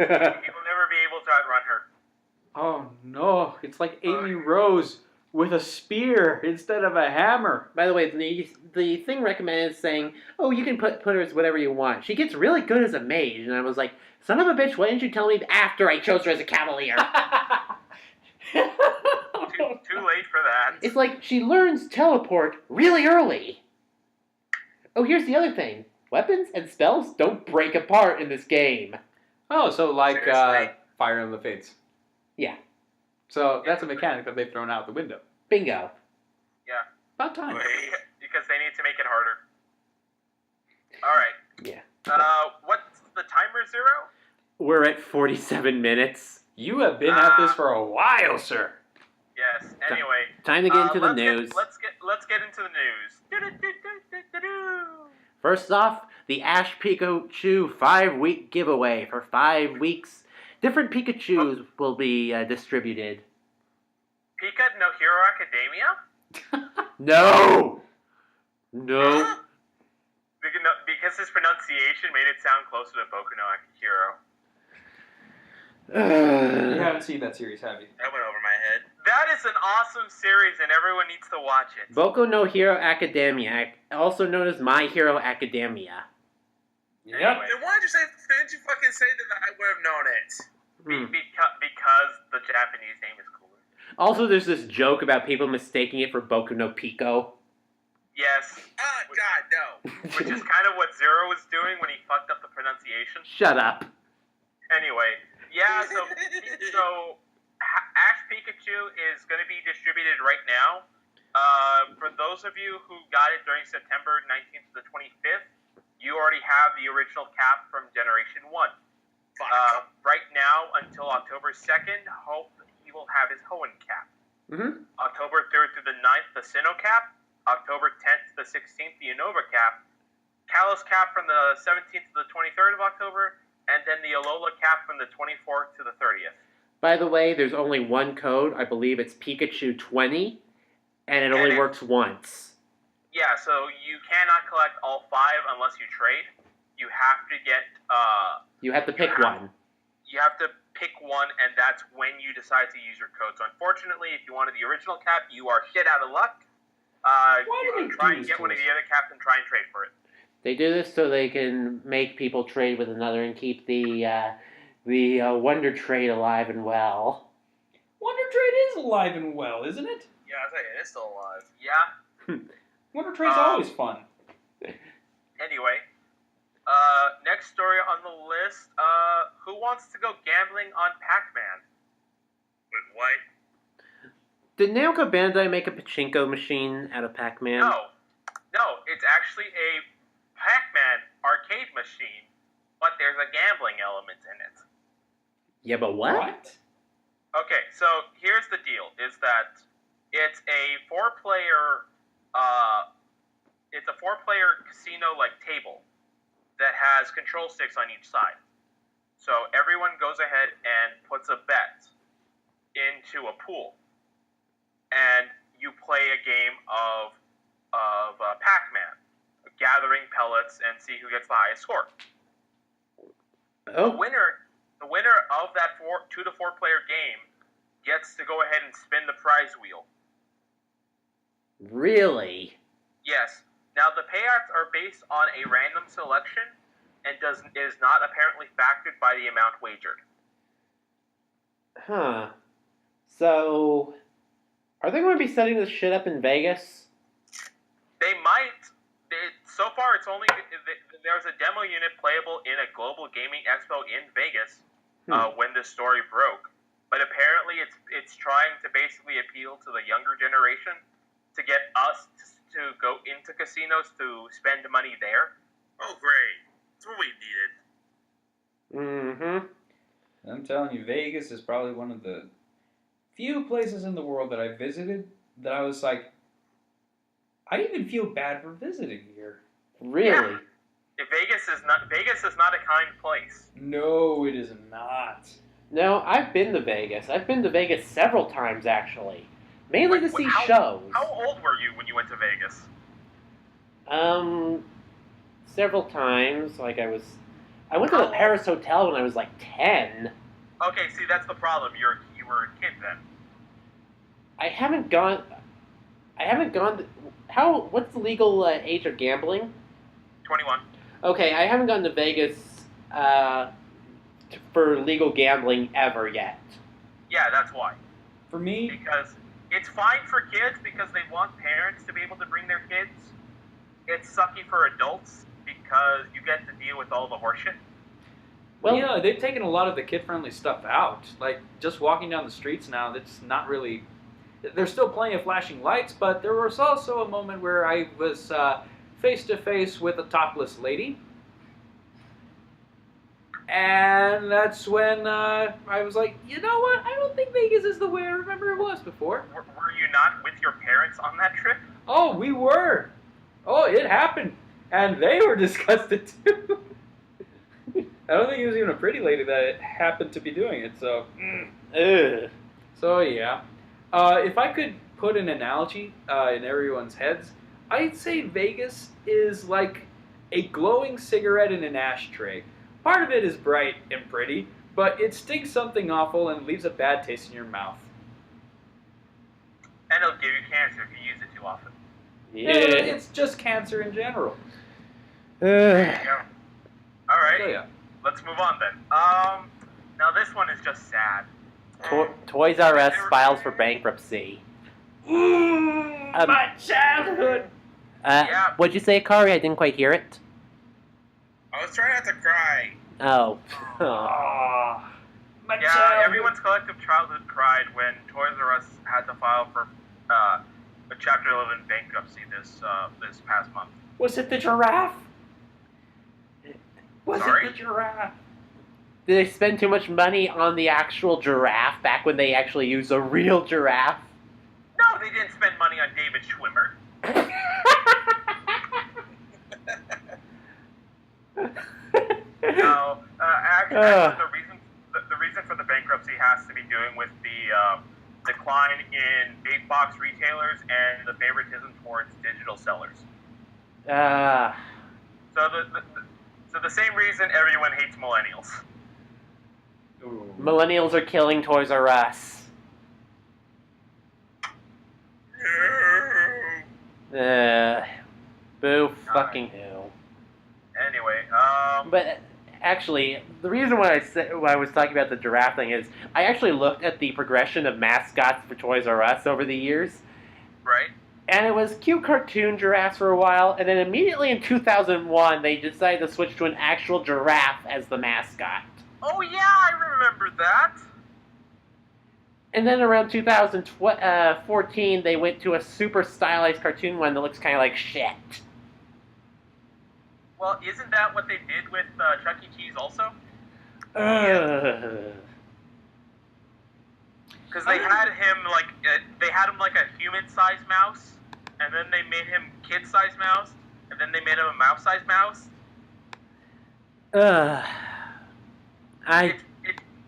Speaker 1: never be able to outrun her.
Speaker 3: Oh no, it's like Amy Rose with a spear instead of a hammer.
Speaker 2: By the way, the thing recommended is saying, oh, you can put her as whatever you want. She gets really good as a mage. And I was like, son of a bitch, why didn't you tell me after I chose her as a cavalier?
Speaker 1: Too late for that.
Speaker 2: It's like she learns teleport really early. Oh, here's the other thing. Weapons and spells don't break apart in this game.
Speaker 3: Oh, so like Fire Emblem Fates.
Speaker 2: Yeah.
Speaker 3: So that's a mechanic that they've thrown out the window.
Speaker 2: Bingo.
Speaker 1: Yeah.
Speaker 3: About time.
Speaker 1: Because they need to make it harder. Alright.
Speaker 2: Yeah.
Speaker 1: What's the timer, Zero?
Speaker 2: We're at 47 minutes.
Speaker 3: You have been at this for a while, sir.
Speaker 1: Yes. Anyway.
Speaker 2: Time to get into the news.
Speaker 1: Let's get into the news.
Speaker 2: First off, the Ash Pikachu 5-week giveaway. For 5 weeks, different Pikachus will be distributed.
Speaker 1: Pika no Hero Academia?
Speaker 2: No! No.
Speaker 1: Because his pronunciation made it sound closer to Boku no Hero.
Speaker 3: You haven't seen that series, have you?
Speaker 4: That went over my head.
Speaker 1: That is an awesome series, and everyone needs to watch it.
Speaker 2: Boku no Hero Academia, also known as My Hero Academia.
Speaker 3: Yep.
Speaker 1: Anyway.
Speaker 4: Then why'd you say? Didn't you fucking say that I would have known it?
Speaker 1: Because the Japanese name is cooler.
Speaker 2: Also, there's this joke about people mistaking it for Boku no Pico.
Speaker 1: Yes.
Speaker 4: Oh, God, no.
Speaker 1: Which is kind of what Zero was doing when he fucked up the pronunciation.
Speaker 2: Shut up.
Speaker 1: Anyway, yeah, so Ash Pikachu is going to be distributed right now. For those of you who got it during September 19th to the 25th, you already have the original cap from Generation 1. Right now, until October 2nd, Hope he will have his Hoenn cap.
Speaker 2: Mm-hmm.
Speaker 1: October 3rd through the 9th, the Sinnoh cap. October 10th to the 16th, the Unova cap. Kalos cap from the 17th to the 23rd of October. And then the Alola cap from the 24th to the 30th.
Speaker 2: By the way, there's only one code. I believe it's Pikachu 20, and it only works once.
Speaker 1: Yeah, so you cannot collect all 5 unless you trade. You have to get...
Speaker 2: you have to pick one.
Speaker 1: You have to pick one, and that's when you decide to use your code. So unfortunately, if you wanted the original cap, you are shit out of luck. You can try and get one of the other caps and try and trade for it.
Speaker 2: They do this so they can make people trade with another and keep the Wonder Trade alive and well.
Speaker 3: Wonder Trade is alive and well, isn't it?
Speaker 4: Yeah, I think it's still alive.
Speaker 1: Yeah.
Speaker 3: Winter Train's always fun.
Speaker 1: Anyway, next story on the list. Who wants to go gambling on Pac-Man?
Speaker 4: Wait, what?
Speaker 2: Did Namco Bandai make a pachinko machine out of Pac-Man?
Speaker 1: No, it's actually a Pac-Man arcade machine, but there's a gambling element in it.
Speaker 2: Yeah, but what?
Speaker 1: Okay, so here's the deal: is that it's a four-player casino-like table that has control sticks on each side. So everyone goes ahead and puts a bet into a pool, and you play a game of Pac-Man, gathering pellets and see who gets the highest score.
Speaker 2: Oh.
Speaker 1: The winner of that 2 to 4 player game gets to go ahead and spin the prize wheel.
Speaker 2: Really?
Speaker 1: Yes. Now the payouts are based on a random selection and is not apparently factored by the amount wagered.
Speaker 2: Huh. So, are they going to be setting this shit up in Vegas?
Speaker 1: They might. So far, it's only there's a demo unit playable in a global gaming expo in Vegas when this story broke. But apparently, it's trying to basically appeal to the younger generation to get us to go into casinos to spend money there.
Speaker 4: Oh, great! That's what we needed.
Speaker 2: Mm-hmm.
Speaker 3: I'm telling you, Vegas is probably one of the few places in the world that I visited that I was like, I even feel bad for visiting here.
Speaker 2: Really?
Speaker 1: Yeah. Vegas is not a kind place.
Speaker 3: No, it is not.
Speaker 2: No, I've been to Vegas. I've been to Vegas several times, actually. Mainly to see shows.
Speaker 1: How old were you when you went to Vegas?
Speaker 2: Several times. I went to the Paris Hotel when I was like 10.
Speaker 1: Okay, see, that's the problem. You were a kid then.
Speaker 2: I haven't gone to, what's the legal age of gambling?
Speaker 1: 21.
Speaker 2: Okay, I haven't gone to Vegas for legal gambling ever yet.
Speaker 1: Yeah, that's why.
Speaker 3: For me,
Speaker 1: because it's fine for kids because they want parents to be able to bring their kids. It's sucky for adults because you get to deal with all the horseshit.
Speaker 3: Well, yeah, they've taken a lot of the kid-friendly stuff out. Like, just walking down the streets now, that's not really... There's still plenty of flashing lights, but there was also a moment where I was face-to-face with a topless lady. And that's when I was like, you know what? I don't think Vegas is the way I remember it was before.
Speaker 1: Were you not with your parents on that trip?
Speaker 3: Oh, we were. Oh, it happened. And they were disgusted, too. I don't think it was even a pretty lady that happened to be doing it, so...
Speaker 2: Ugh.
Speaker 3: So, yeah. If I could put an analogy in everyone's heads, I'd say Vegas is like a glowing cigarette in an ashtray. Part of it is bright and pretty, but it stinks something awful and leaves a bad taste in your mouth.
Speaker 1: And it'll give you cancer if you use it too often.
Speaker 3: Yeah, it's just cancer in general.
Speaker 1: There you go. All right,
Speaker 3: So, yeah.
Speaker 1: Let's move on then. Now this one is just sad.
Speaker 2: Toys R Us files for bankruptcy.
Speaker 3: My childhood!
Speaker 1: Yeah.
Speaker 2: What'd you say, Kari? I didn't quite hear it.
Speaker 4: I was trying not to cry.
Speaker 2: Oh.
Speaker 3: Oh, my
Speaker 1: Yeah,
Speaker 3: childhood.
Speaker 1: everyone's collective childhood cried when Toys R Us had to file for a Chapter 11 bankruptcy this past month.
Speaker 3: Was it the giraffe? Was
Speaker 1: Sorry?
Speaker 3: it the giraffe?
Speaker 2: Did they spend too much money on the actual giraffe back when they actually used a real giraffe?
Speaker 1: No, they didn't spend money on David Schwimmer. No, actually, the reason for the bankruptcy has to be doing with the decline in big box retailers and the favoritism towards digital sellers. So the same reason everyone hates millennials.
Speaker 3: Ooh.
Speaker 2: Millennials are killing Toys R Us. Boo fucking who.
Speaker 1: Anyway,
Speaker 2: But actually, the reason why I was talking about the giraffe thing is I actually looked at the progression of mascots for Toys R Us over the years,
Speaker 1: Right.
Speaker 2: And it was cute cartoon giraffes for a while, and then immediately in 2001, they decided to switch to an actual giraffe as the mascot.
Speaker 1: Oh yeah, I remember that.
Speaker 2: And then around 2014, they went to a super stylized cartoon one that looks kind of like shit.
Speaker 1: Well, isn't that what they did with Chuck E. Cheese also? Because they had him like a human-sized mouse, and then they made him kid-sized mouse, and then they made him a mouse-sized mouse.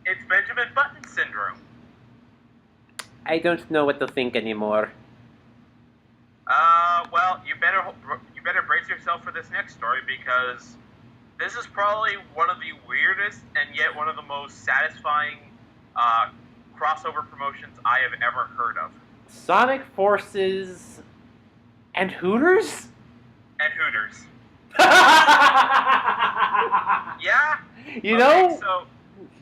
Speaker 1: It's Benjamin Button syndrome.
Speaker 2: I don't know what to think anymore.
Speaker 1: Well, you better brace yourself for this next story, because this is probably one of the weirdest and yet one of the most satisfying crossover promotions I have ever heard of.
Speaker 2: Sonic Forces and Hooters?
Speaker 1: And Hooters. Yeah?
Speaker 2: You know,
Speaker 1: so,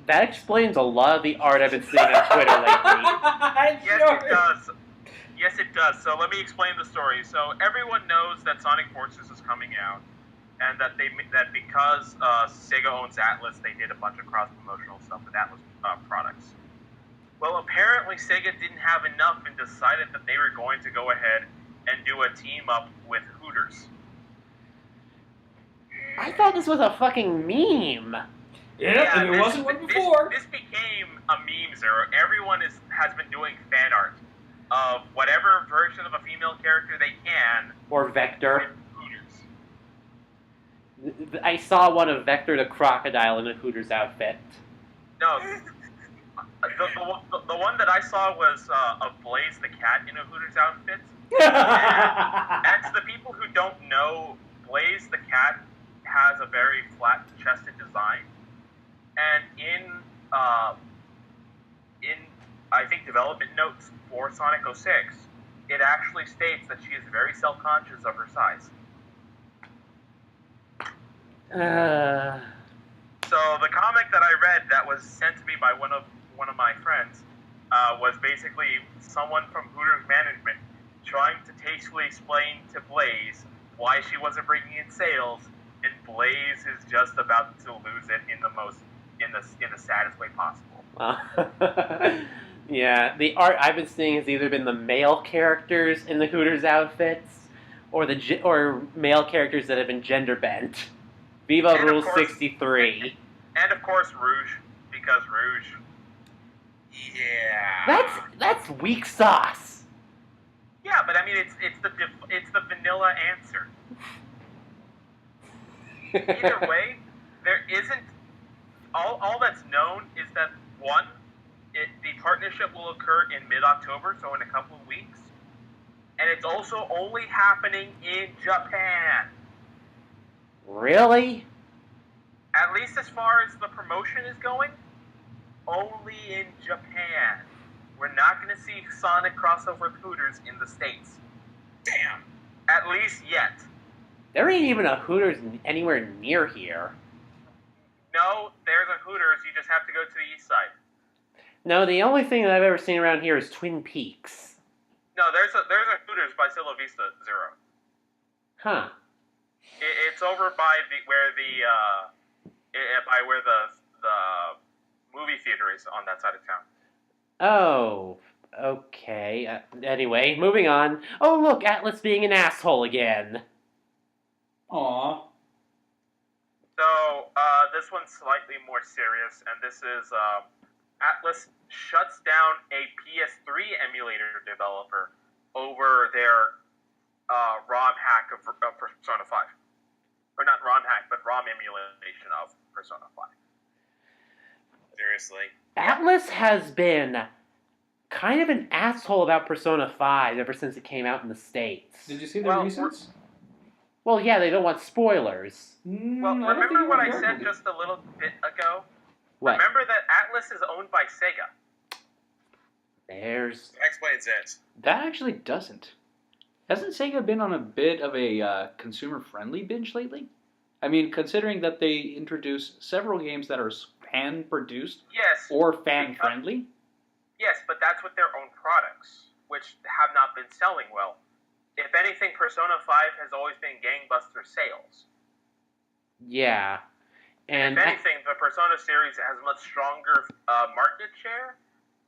Speaker 2: that explains a lot of the art I've been seeing on Twitter lately.
Speaker 1: Yes, it does. Yes, it does. So let me explain the story. So everyone knows that Sonic Forces is coming out, and that because Sega owns Atlas, they did a bunch of cross-promotional stuff with Atlas products. Well, apparently Sega didn't have enough and decided that they were going to go ahead and do a team-up with Hooters.
Speaker 2: I thought this was a fucking meme.
Speaker 3: Yeah, and there wasn't one before.
Speaker 1: This became a meme zero. Everyone has been doing fan art of whatever version of a female character they can.
Speaker 2: Or Vector.
Speaker 1: With Hooters.
Speaker 2: I saw one of Vector the Crocodile in a Hooters outfit.
Speaker 1: No, the one that I saw was of Blaze the Cat in a Hooters outfit. And to the people who don't know, Blaze the Cat has a very flat-chested design, and in I think development notes for Sonic 06, it actually states that she is very self-conscious of her size. So the comic that I read that was sent to me by one of my friends was basically someone from Hooters management trying to tastefully explain to Blaze why she wasn't bringing in sales, and Blaze is just about to lose it in the saddest way possible.
Speaker 2: Yeah, the art I've been seeing has either been the male characters in the Hooters outfits, or male characters that have been gender bent. Viva Rule 63.
Speaker 1: And of course Rouge, because Rouge. Yeah.
Speaker 2: That's weak sauce.
Speaker 1: Yeah, but I mean it's the vanilla answer. Either way, there isn't. All that's known is that one, the partnership will occur in mid-October, so in a couple of weeks, and it's also only happening in Japan.
Speaker 2: Really?
Speaker 1: At least as far as the promotion is going, only in Japan. We're not going to see Sonic crossover with Hooters in the States. Damn. At least yet.
Speaker 2: There ain't even a Hooters anywhere near here.
Speaker 1: No, there's a Hooters. You just have to go to the east side.
Speaker 2: No, the only thing that I've ever seen around here is Twin Peaks.
Speaker 1: No, there's a Hooters by Silla Vista Zero.
Speaker 2: Huh.
Speaker 1: It's over by where the movie theater is on that side of town. Oh,
Speaker 2: okay. Anyway, moving on. Oh, look, Atlas being an asshole again.
Speaker 3: Aww.
Speaker 1: So, this one's slightly more serious, and this is, Atlas shuts down a PS3 emulator developer over their, ROM hack of Persona 5. Or not ROM hack, but ROM emulation of Persona 5. Seriously.
Speaker 2: Atlas has been kind of an asshole about Persona 5 ever since it came out in the States.
Speaker 3: Did you see the reasons?
Speaker 2: Well, yeah, they don't want spoilers.
Speaker 1: Well, remember what I said just a little bit ago?
Speaker 2: What?
Speaker 1: Remember that Atlas is owned by Sega.
Speaker 2: That
Speaker 4: explains it.
Speaker 3: That actually doesn't. Hasn't Sega been on a bit of a consumer-friendly binge lately? I mean, considering that they introduce several games that are fan-produced
Speaker 1: Yes,
Speaker 3: or fan-friendly?
Speaker 1: Yes, but that's with their own products. which have not been selling well. If anything, Persona 5 has always been gangbuster sales.
Speaker 2: Yeah.
Speaker 1: And if anything, the Persona series has much stronger market share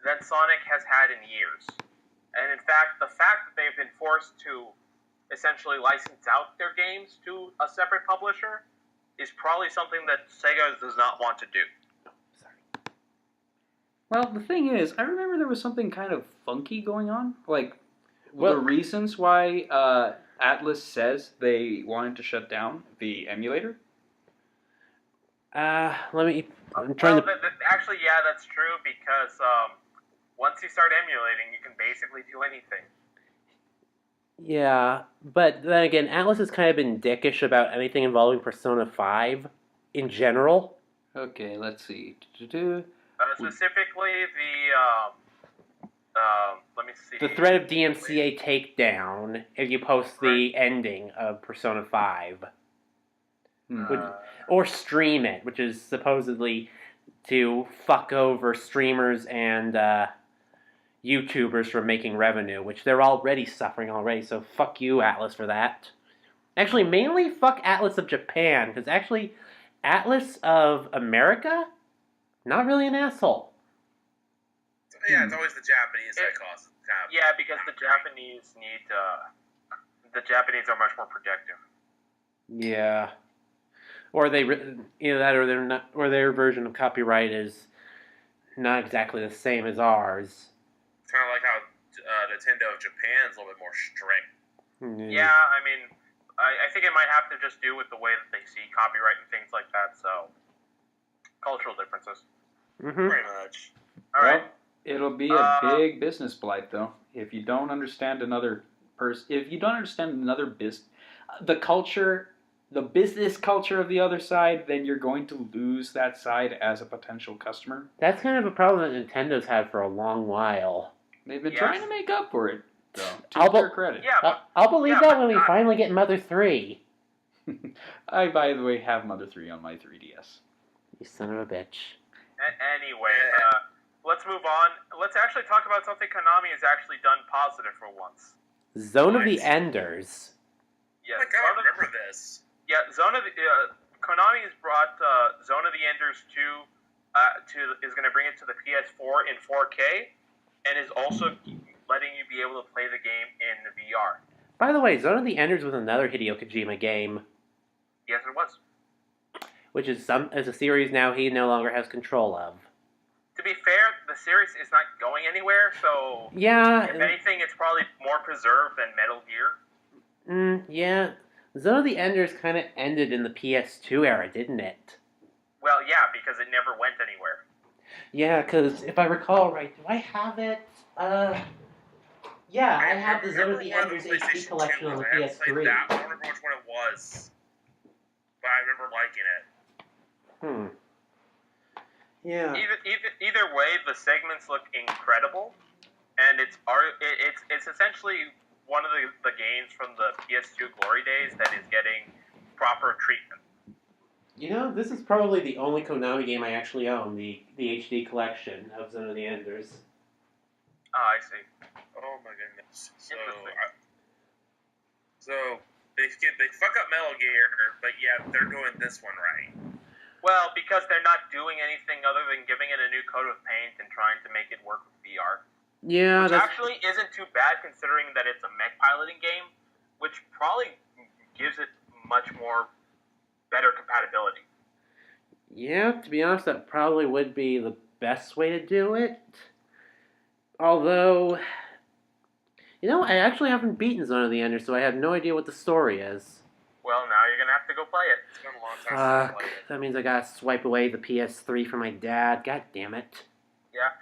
Speaker 1: than Sonic has had in years. And in fact, the fact that they've been forced to essentially license out their games to a separate publisher is probably something that Sega does not want to do.
Speaker 3: Well, the thing is, I remember there was something kind of funky going on. Like, the reasons why Atlas says they wanted to shut down the emulator?
Speaker 1: Actually, yeah, that's true, because once you start emulating, you can basically do anything.
Speaker 2: Yeah, but then again, Atlas has kind of been dickish about anything involving Persona 5 in general.
Speaker 3: Okay, let's see.
Speaker 1: Specifically, let me see.
Speaker 2: The threat of DMCA takedown if you post the ending of Persona 5. Or stream it, which is supposedly to fuck over streamers and YouTubers from making revenue, which they're already suffering already, so fuck you, Atlas, for that. Actually, mainly fuck Atlas of Japan, because actually, Atlas of America, not really an asshole.
Speaker 4: Yeah, it's always the Japanese that causes kind of...
Speaker 1: Yeah, because the Japanese are much more protective.
Speaker 2: Yeah. Or they're not, or their version of copyright is not exactly the same as ours.
Speaker 4: It's kind of like how Nintendo of Japan is a little bit more strict.
Speaker 1: Yeah, I mean, I think it might have to just do with the way that they see copyright and things like that. So, cultural differences.
Speaker 4: Pretty much.
Speaker 1: All right.
Speaker 3: It'll be a big business blight, though, if you don't understand the business culture of the other side, then you're going to lose that side as a potential customer.
Speaker 2: That's kind of a problem that Nintendo's had for a long while.
Speaker 3: They've been trying to make up for it, though, to their credit.
Speaker 1: Yeah,
Speaker 2: I'll believe that when we finally get Mother 3.
Speaker 3: I, by the way, have Mother 3 on my 3DS.
Speaker 2: You son of a bitch.
Speaker 1: Anyway, let's move on. Let's actually talk about something Konami has actually done positive for once.
Speaker 2: Zone of the Enders.
Speaker 1: Yeah,
Speaker 4: oh my god, I remember this.
Speaker 1: Yeah, Konami has brought Zone of the Enders 2 is going to bring it to the PS4 in 4K, and is also letting you be able to play the game in VR.
Speaker 2: By the way, Zone of the Enders was another Hideo Kojima game.
Speaker 1: Yes, it was.
Speaker 2: Which is a series now he no longer has control of.
Speaker 1: To be fair, the series is not going anywhere, so
Speaker 2: yeah,
Speaker 1: if anything, it's probably more preserved than Metal Gear.
Speaker 2: Yeah. Zone of the Enders kind of ended in the PS2 era, didn't it?
Speaker 1: Well, yeah, because it never went anywhere.
Speaker 2: Yeah, because if I recall right, do I have it? Yeah, I have the Zone of the Enders HD collection on the PS3.
Speaker 4: I don't remember which one it was, but I remember liking it.
Speaker 2: Yeah.
Speaker 1: Either way, the segments look incredible, and it's essentially one of the games from the PS2 glory days that is getting proper treatment.
Speaker 2: You know, this is probably the only Konami game I actually own, the HD collection of Zone of the Enders.
Speaker 1: Oh, I see.
Speaker 4: Oh my goodness. So they fuck up Metal Gear, but yeah, they're doing this one right.
Speaker 1: Well, because they're not doing anything other than giving it a new coat of paint and trying to make it work with VR.
Speaker 2: Yeah,
Speaker 1: which actually isn't too bad considering that it's a mech piloting game, which probably gives it much more better compatibility.
Speaker 2: Yeah, to be honest, that probably would be the best way to do it. Although, you know, I actually haven't beaten Zone of the Enders, so I have no idea what the story is.
Speaker 1: Well, now you're gonna have to go play it. It's been a long time since I played it.
Speaker 2: That means I gotta swipe away the PS3 from my dad. God damn it.
Speaker 1: Yeah.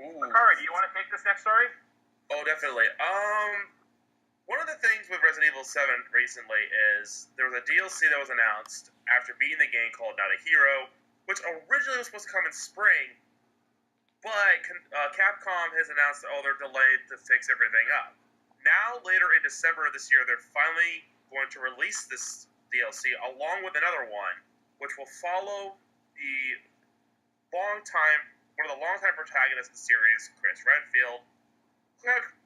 Speaker 1: Makari, do you want to take this next story?
Speaker 4: Oh, definitely. One of the things with Resident Evil 7 recently is there was a DLC that was announced after beating the game called Not a Hero, which originally was supposed to come in spring, but Capcom has announced that, they're delayed to fix everything up. Now, later in December of this year, they're finally going to release this DLC along with another one, which will follow one of the longtime protagonists of the series, Chris Redfield,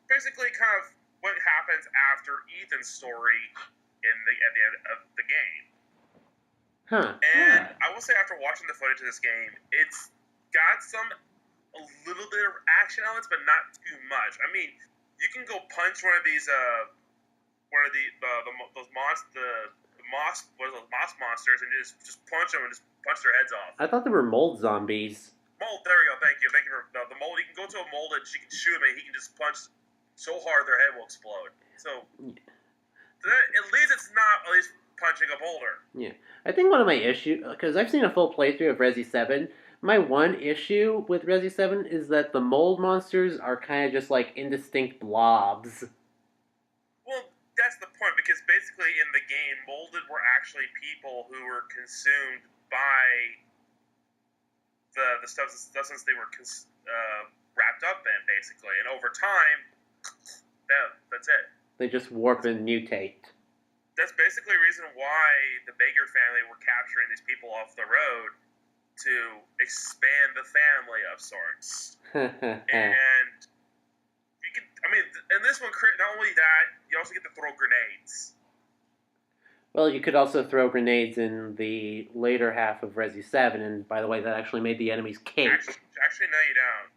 Speaker 4: basically kind of what happens after Ethan's story at the end of the game.
Speaker 2: Huh.
Speaker 4: And I will say, after watching the footage of this game, it's got a little bit of action elements, but not too much. I mean, you can go punch one of those moss monsters and just punch them and just punch their heads off.
Speaker 2: I thought they were mold zombies.
Speaker 4: Mold, there we go. Thank you for the mold. You can go to a mold and you can shoot him, and he can just punch so hard their head will explode. So at least it's not punching a boulder.
Speaker 2: Yeah, I think one of my issues, because I've seen a full playthrough of Resi 7. My one issue with Resi 7 is that the mold monsters are kind of just like indistinct blobs.
Speaker 4: Well, that's the point, because basically in the game, molded were actually people who were consumed by the substance they were wrapped up in, basically. And over time, that's it.
Speaker 2: They just warp and mutate.
Speaker 4: That's basically the reason why the Baker family were capturing these people off the road, to expand the family of sorts. And you can, in this one, not only that, you also get to throw grenades.
Speaker 2: Well, you could also throw grenades in the later half of Resi 7, and by the way, that actually made the enemies cake.
Speaker 4: Actually, no, you don't.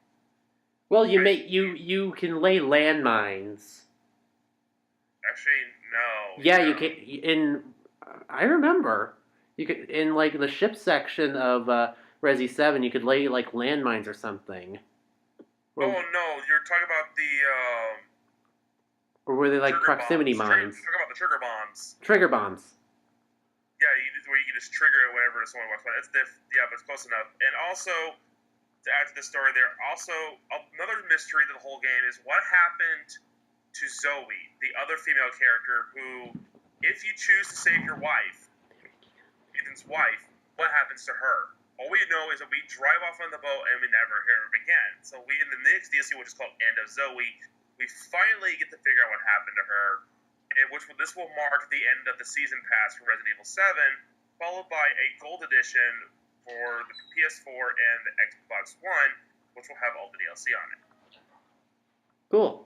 Speaker 2: Well, you can lay landmines.
Speaker 4: Actually, no.
Speaker 2: Yeah, you can. I remember. You could, in like the ship section of Resi 7, you could lay like landmines or something.
Speaker 4: Well, oh no, you're talking about the.
Speaker 2: Or were they like proximity mines?
Speaker 4: You're talking about the trigger bombs.
Speaker 2: Trigger bombs.
Speaker 4: Yeah, where you can just trigger it whenever someone walks by. Yeah, but it's close enough. And also, to add to the story, there also another mystery to the whole game is what happened to Zoe, the other female character, who, if you choose to save your wife, Ethan's wife, what happens to her? All we know is that we drive off on the boat and we never hear her again. So in the next DLC, which is called End of Zoe, we finally get to figure out what happened to her, and this will mark the end of the season pass for Resident Evil 7, followed by a gold edition for the PS4 and the Xbox One, which will have all the DLC on it.
Speaker 2: Cool.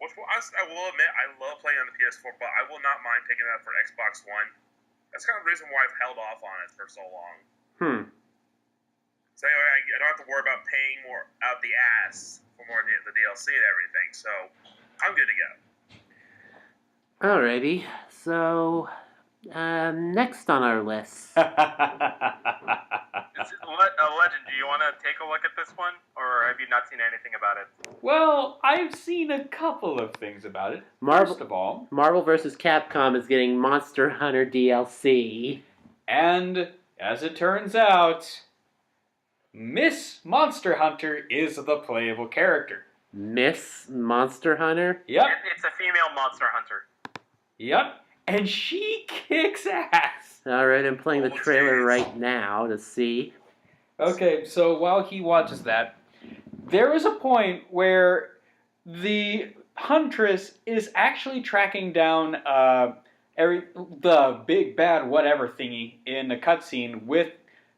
Speaker 4: Which I will admit, I love playing on the PS4, but I will not mind picking it up for Xbox One. That's kind of the reason why I've held off on it for so long. So anyway, I don't have to worry about paying more out the ass for more of the DLC and everything, so I'm good to go.
Speaker 2: Alrighty, so next on our list.
Speaker 1: Legend, do you want to take a look at this one, or have you not seen anything about it?
Speaker 3: Well, I've seen a couple of things about it. First of all,
Speaker 2: Marvel vs. Capcom is getting Monster Hunter DLC.
Speaker 3: And, as it turns out, Miss Monster Hunter is the playable character.
Speaker 2: Miss Monster Hunter?
Speaker 3: Yep.
Speaker 1: It's a female Monster Hunter.
Speaker 3: Yep. And she kicks ass.
Speaker 2: Alright, I'm playing the trailer right now to see.
Speaker 3: Okay, so while he watches that, there is a point where the Huntress is actually tracking down the big bad whatever thingy in a cutscene with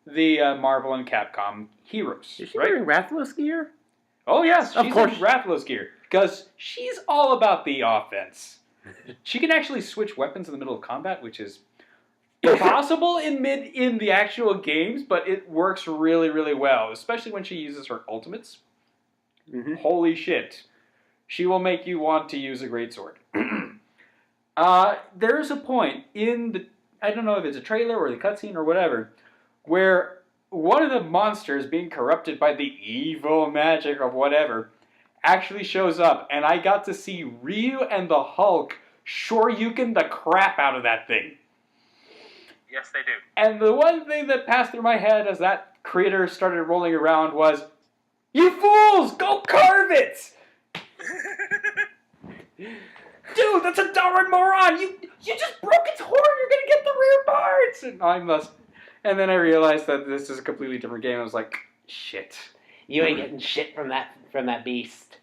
Speaker 3: the Marvel and Capcom heroes.
Speaker 2: Is she wearing Rathalos gear?
Speaker 3: Oh yes,
Speaker 2: of course.
Speaker 3: in Rathalos gear, because she's all about the offense. She can actually switch weapons in the middle of combat, which is impossible in the actual games, but it works really, really well, especially when she uses her ultimates.
Speaker 2: Mm-hmm.
Speaker 3: Holy shit. She will make you want to use a greatsword. There's a point in the, I don't know if it's a trailer or the cutscene or whatever, where one of the monsters being corrupted by the evil magic of whatever actually shows up, and I got to see Ryu and the Hulk shoryuken the crap out of that thing.
Speaker 1: Yes, they do.
Speaker 3: And the one thing that passed through my head as that creator started rolling around was, "You fools, go carve it!" Dude, that's a darn moron! You just broke its horn, you're gonna get the rear parts! And then I realized that this is a completely different game. I was like, shit.
Speaker 2: You ain't getting shit from that beast.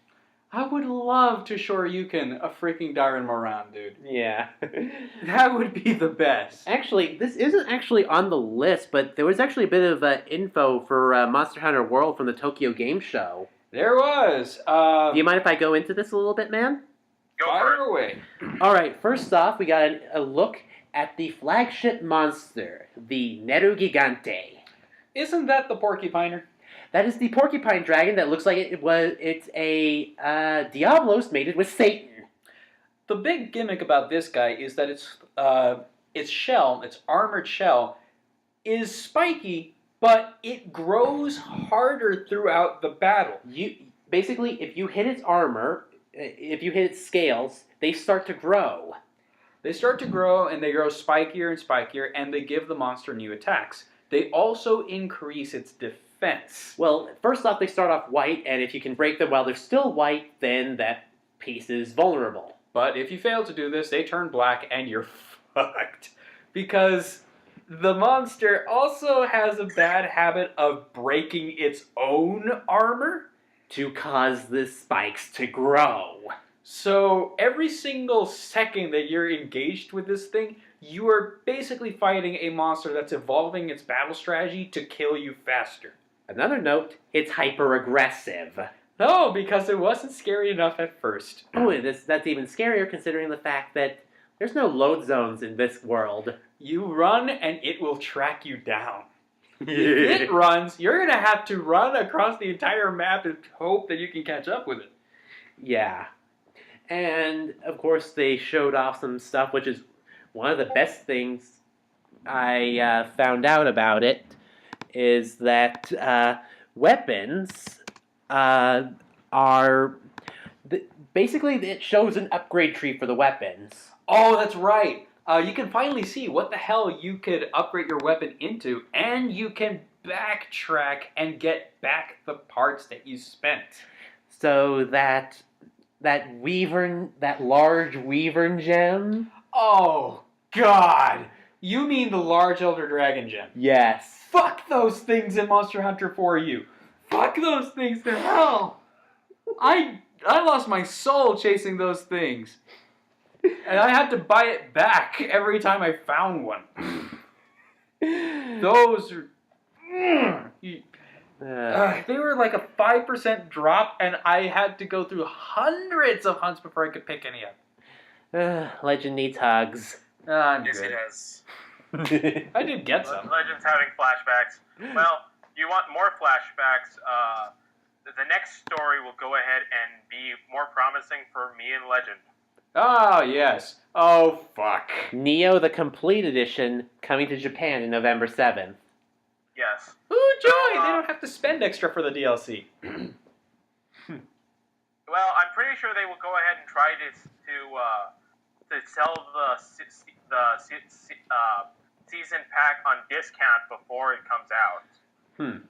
Speaker 3: I would love to shoryuken a freaking Darren Moran, dude.
Speaker 2: Yeah.
Speaker 3: That would be the best.
Speaker 2: Actually, this isn't actually on the list, but there was actually a bit of info for Monster Hunter World from the Tokyo Game Show.
Speaker 3: There was.
Speaker 2: Do you mind if I go into this a little bit, man?
Speaker 1: Go
Speaker 3: Fire
Speaker 1: for it.
Speaker 3: away.
Speaker 2: All right, first off, we got a look at the flagship monster, the Neru Gigante.
Speaker 3: Isn't that the porcupiner?
Speaker 2: That is the porcupine dragon that looks like it's a Diablos mated with Satan.
Speaker 3: The big gimmick about this guy is that its armored shell, is spiky, but it grows harder throughout the battle.
Speaker 2: Basically, if you hit its armor, if you hit its scales, they start to grow.
Speaker 3: They start to grow, and they grow spikier and spikier, and they give the monster new attacks. They also increase its defense.
Speaker 2: Well, first off, they start off white, and if you can break them while they're still white, then that piece is vulnerable.
Speaker 3: But if you fail to do this, they turn black, and you're fucked. Because the monster also has a bad habit of breaking its own armor
Speaker 2: to cause the spikes to grow.
Speaker 3: So every single second that you're engaged with this thing, you are basically fighting a monster that's evolving its battle strategy to kill you faster.
Speaker 2: Another note, it's hyper-aggressive.
Speaker 3: No, because it wasn't scary enough at first.
Speaker 2: Oh, that's even scarier considering the fact that there's no load zones in this world.
Speaker 3: You run and it will track you down. If it runs, you're going to have to run across the entire map and hope that you can catch up with it.
Speaker 2: Yeah. And, of course, they showed off some stuff, which is one of the best things I found out about it, is that weapons are... Basically, it shows an upgrade tree for the weapons.
Speaker 3: Oh, that's right. You can finally see what the hell you could upgrade your weapon into, and you can backtrack and get back the parts that you spent.
Speaker 2: So that large Weavern gem?
Speaker 3: Oh, God! You mean the large Elder Dragon gem?
Speaker 2: Yes.
Speaker 3: Fuck those things in Monster Hunter for you. Fuck those things to hell. I lost my soul chasing those things. And I had to buy it back every time I found one. Those are... they were like a 5% drop, and I had to go through hundreds of hunts before I could pick any up.
Speaker 2: Legend needs hugs.
Speaker 3: I'm
Speaker 4: Yes,
Speaker 3: good.
Speaker 4: it has.
Speaker 3: I did get some.
Speaker 1: Legend's having flashbacks. Well, you want more flashbacks? The next story will go ahead and be more promising for me and Legend.
Speaker 3: Oh, yes. Oh, fuck.
Speaker 2: Neo the Complete Edition coming to Japan in November 7th.
Speaker 1: Yes.
Speaker 3: Ooh, joy! They don't have to spend extra for the DLC.
Speaker 1: Well, I'm pretty sure they will go ahead and try to sell the season pack on discount before it comes out.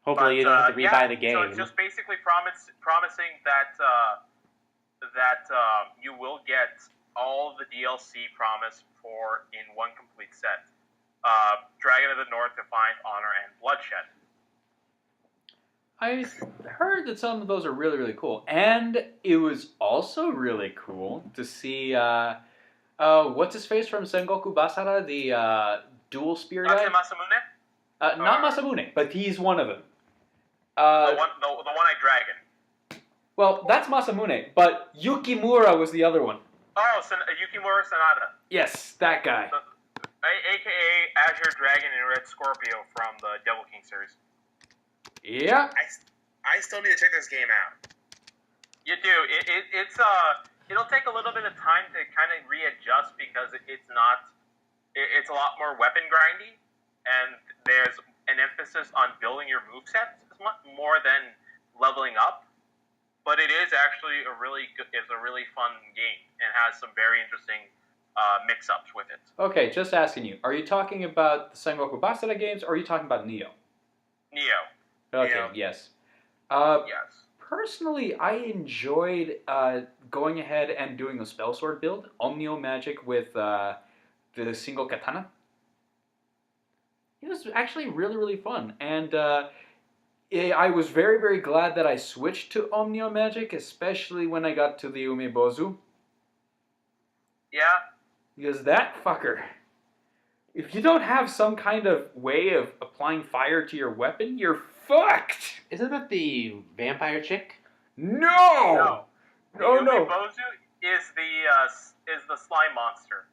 Speaker 2: Hopefully you don't have to rebuy the game.
Speaker 1: So it's just basically promising that you will get all the DLC promised for in one complete set. Dragon of the North, Defiant, Honor, and Bloodshed.
Speaker 3: I heard that some of those are really, really cool. And it was also really cool to see, what's his face from Sengoku Basara, the dual spear guy?
Speaker 1: Masamune?
Speaker 3: Not Masamune, but he's one of them.
Speaker 1: The one-eyed dragon.
Speaker 3: Well, that's Masamune, but Yukimura was the other one.
Speaker 1: Oh, Yukimura Sanada.
Speaker 3: Yes, that guy.
Speaker 1: A.k.a. Azure Dragon and Red Scorpio from the Devil King series.
Speaker 3: Yeah.
Speaker 4: I still need to check this game out.
Speaker 1: You do. It'll take a little bit of time to kind of readjust because it's a lot more weapon grindy, and there's an emphasis on building your movesets more than leveling up. But it is actually a really fun game and has some very interesting mix-ups with it.
Speaker 3: Okay, just asking you. Are you talking about the Sengoku Basara games, or are you talking about Neo?
Speaker 1: Neo.
Speaker 3: Okay,
Speaker 4: Neo.
Speaker 3: yes.
Speaker 1: Yes.
Speaker 3: Personally, I enjoyed going ahead and doing a spell sword build, Omnio Magic with the single katana. It was actually really, really fun, and I was very, very glad that I switched to Omnio Magic, especially when I got to the Umebozu.
Speaker 1: Yeah.
Speaker 3: Because that fucker, if you don't have some kind of way of applying fire to your weapon, you're fucked.
Speaker 2: Isn't that the vampire chick?
Speaker 3: No. No.
Speaker 1: Umebozu is the slime monster.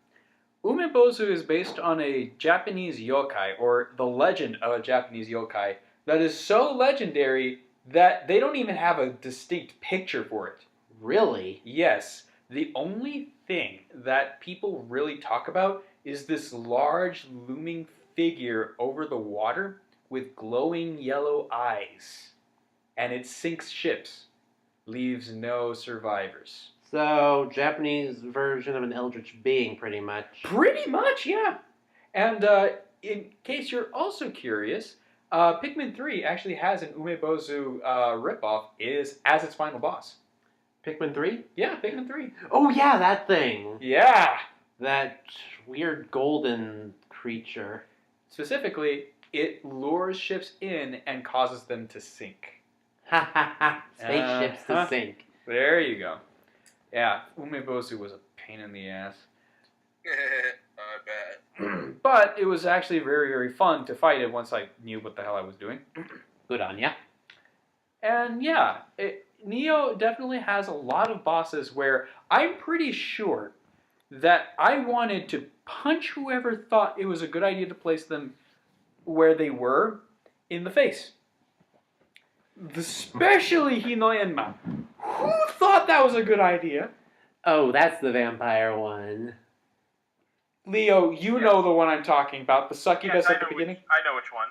Speaker 3: Umebozu is based on a Japanese yokai, or the legend of a Japanese yokai, that is so legendary that they don't even have a distinct picture for it.
Speaker 2: Really?
Speaker 3: Yes. The only thing that people really talk about is this large looming figure over the water with glowing yellow eyes. And it sinks ships, leaves no survivors.
Speaker 2: So, Japanese version of an eldritch being, pretty much.
Speaker 3: Pretty much, yeah. And in case you're also curious, Pikmin 3 actually has an Umebozu ripoff as its final boss.
Speaker 2: Pikmin 3?
Speaker 3: Yeah, Pikmin 3.
Speaker 2: Oh, yeah, that thing.
Speaker 3: Yeah.
Speaker 2: That weird golden creature.
Speaker 3: Specifically, it lures ships in and causes them to sink.
Speaker 2: Ha ha ha. Spaceships to sink.
Speaker 3: There you go. Yeah, Umebozu was a pain in the ass.
Speaker 4: I bet.
Speaker 3: But it was actually very, very fun to fight it once I knew what the hell I was doing.
Speaker 2: Good on ya.
Speaker 3: And yeah, Neo definitely has a lot of bosses where I'm pretty sure that I wanted to punch whoever thought it was a good idea to place them where they were in the face. Especially Hinoenma. Who thought that was a good idea?
Speaker 2: Oh, that's the vampire one.
Speaker 3: Leo, you know the one I'm talking about, the succubus at the beginning.
Speaker 1: I know which one.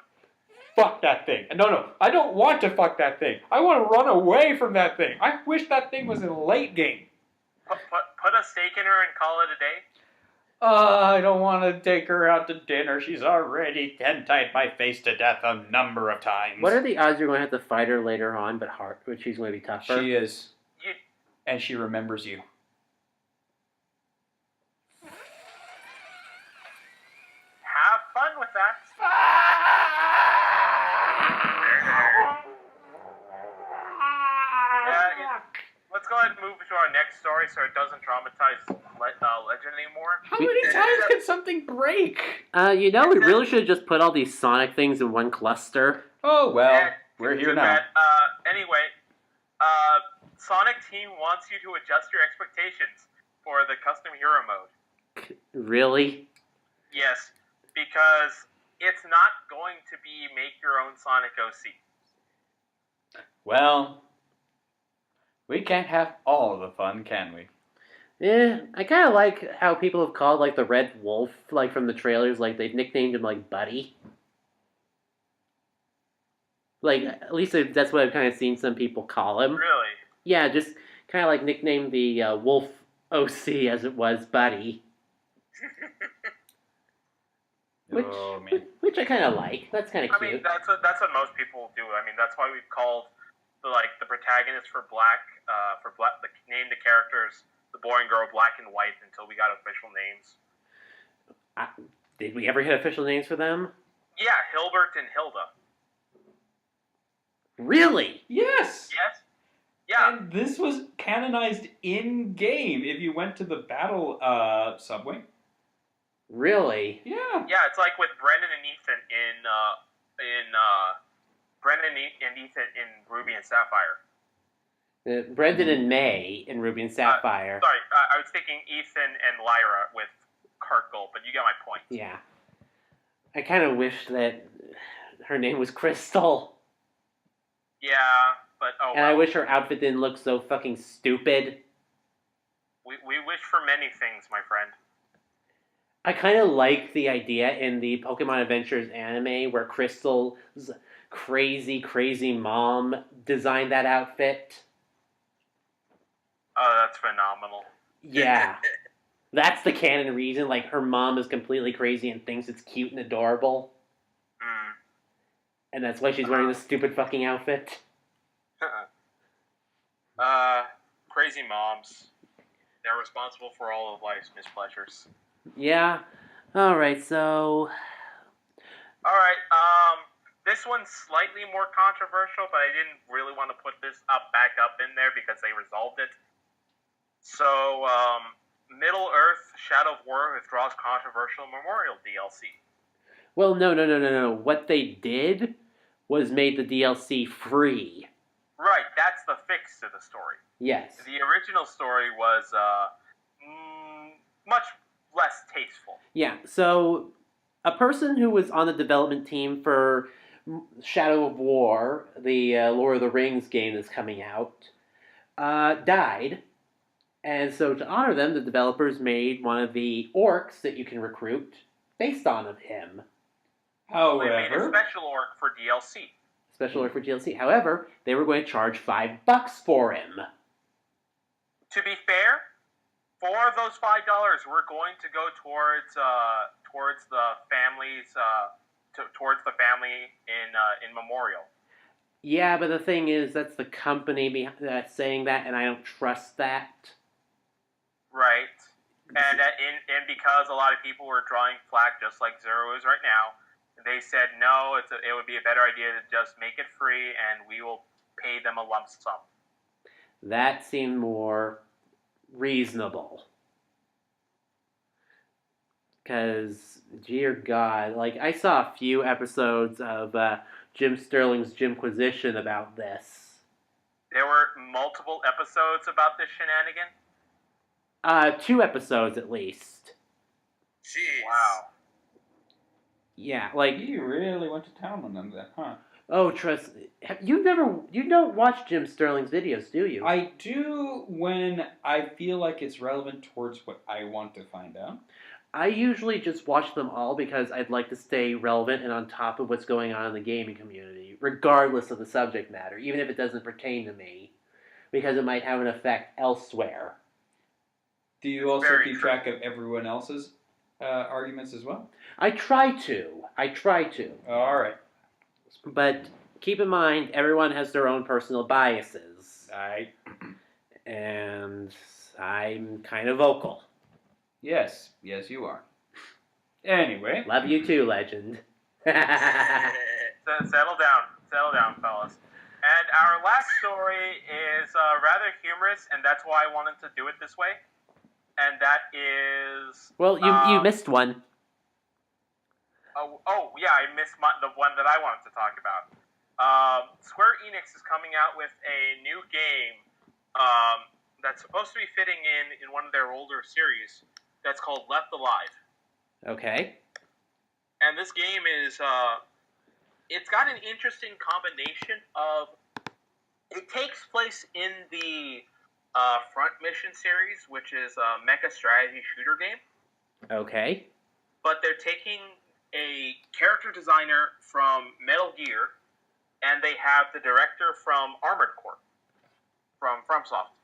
Speaker 3: Fuck that thing. No, I don't want to fuck that thing. I want to run away from that thing. I wish that thing was in late game.
Speaker 1: Put a stake in her and call it a day.
Speaker 3: I don't want to take her out to dinner. She's already hentai my face to death a number of times.
Speaker 2: What are the odds you're going to have to fight her later on, but she's going to be tougher?
Speaker 3: She is.
Speaker 1: You,
Speaker 3: And she remembers you.
Speaker 1: have fun with that. Let's go ahead and move to our next story so it doesn't traumatize Legend anymore.
Speaker 3: How many times can something break?
Speaker 2: We really should just put all these Sonic things in one cluster.
Speaker 3: Oh, well,
Speaker 1: And
Speaker 3: we're here now.
Speaker 1: Anyway, Sonic Team wants you to adjust your expectations for the custom hero mode.
Speaker 2: Really?
Speaker 1: Yes, because it's not going to be make your own Sonic OC.
Speaker 3: Well, we can't have all of the fun, can we?
Speaker 2: Yeah, I kind of like how people have called, the Red Wolf, from the trailers, they've nicknamed him, Buddy. At least that's what I've kind of seen some people call him.
Speaker 1: Really?
Speaker 2: Yeah, just kind of nickname the Wolf OC as it was Buddy.
Speaker 3: Oh, man.
Speaker 2: Which I kind of like. That's kind of cute.
Speaker 1: I mean, that's what most people do. I mean, that's why we've called the protagonist for Black, name the characters, the boring girl, Black and White, until we got official names.
Speaker 2: Did we ever get official names for them?
Speaker 1: Yeah, Hilbert and Hilda.
Speaker 2: Really?
Speaker 3: Yes!
Speaker 1: Yes. Yeah.
Speaker 3: And this was canonized in-game if you went to the battle subway.
Speaker 2: Really?
Speaker 3: Yeah.
Speaker 1: Yeah, it's like with Brendan and Ethan in Ruby and Sapphire.
Speaker 2: Brendan and May in Ruby and Sapphire.
Speaker 1: Sorry, I was thinking Ethan and Lyra with Kirkle, but you get my point.
Speaker 2: Yeah. I kind of wish that her name was Crystal.
Speaker 1: Yeah, but oh
Speaker 2: And
Speaker 1: well.
Speaker 2: I wish her outfit didn't look so fucking stupid.
Speaker 1: We wish for many things, my friend.
Speaker 2: I kind of like the idea in the Pokemon Adventures anime where Crystal's crazy, crazy mom designed that outfit.
Speaker 1: Oh, that's phenomenal.
Speaker 2: Yeah. That's the canon reason. Her mom is completely crazy and thinks it's cute and adorable.
Speaker 1: Mm.
Speaker 2: And that's why she's wearing this stupid fucking outfit.
Speaker 1: Crazy moms. They're responsible for all of life's mispleasures.
Speaker 2: Yeah. Alright, so...
Speaker 1: Alright, this one's slightly more controversial, but I didn't really want to put this back up in there because they resolved it. So, Middle Earth Shadow of War withdraws controversial Memorial DLC.
Speaker 2: Well, no. What they did was made the DLC free.
Speaker 1: Right, that's the fix to the story.
Speaker 2: Yes.
Speaker 1: The original story was much less tasteful.
Speaker 2: Yeah, so a person who was on the development team for Shadow of War, the Lord of the Rings game that's coming out, died. And so to honor them, the developers made one of the orcs that you can recruit based on of him.
Speaker 3: However,
Speaker 1: they made a special orc for DLC.
Speaker 2: Special orc for DLC. However, they were going to charge $5 for him.
Speaker 1: To be fair, for those $5, we're going to go towards the families, towards the family in memorial.
Speaker 2: Yeah, but the thing is, that's the company that's saying that, and I don't trust that.
Speaker 1: Right, and because a lot of people were drawing flack just like Zero is right now, they said no. It would be a better idea to just make it free, and we will pay them a lump sum.
Speaker 2: That seemed more reasonable. Because, dear God, like, I saw a few episodes of Jim Sterling's Jimquisition about this.
Speaker 1: There were multiple episodes about this shenanigan?
Speaker 2: 2 episodes at least.
Speaker 4: Jeez.
Speaker 1: Wow.
Speaker 2: Yeah, like...
Speaker 3: You really went to town on them then, huh?
Speaker 2: Oh, trust... You don't watch Jim Sterling's videos, do you?
Speaker 3: I do when I feel like it's relevant towards what I want to find out.
Speaker 2: I usually just watch them all because I'd like to stay relevant and on top of what's going on in the gaming community, regardless of the subject matter, even if it doesn't pertain to me, because it might have an effect elsewhere.
Speaker 3: Do you also
Speaker 1: Very
Speaker 3: keep
Speaker 1: true.
Speaker 3: track of everyone else's arguments as well?
Speaker 2: I try to.
Speaker 3: All right.
Speaker 2: But keep in mind, everyone has their own personal biases. And I'm kind of vocal.
Speaker 3: Yes, you are. Anyway.
Speaker 2: Love you too, legend.
Speaker 1: Settle down, fellas. And our last story is rather humorous, and that's why I wanted to do it this way. And that is...
Speaker 2: Well, you missed one.
Speaker 1: Oh yeah, I missed the one that I wanted to talk about. Square Enix is coming out with a new game that's supposed to be fitting in one of their older series that's called Left Alive.
Speaker 2: Okay.
Speaker 1: And this game is... it's got an interesting combination of... It takes place in the Front Mission series, which is a mecha strategy shooter game.
Speaker 2: Okay.
Speaker 1: But they're taking a character designer from Metal Gear, and they have the director from Armored Core, from FromSoft.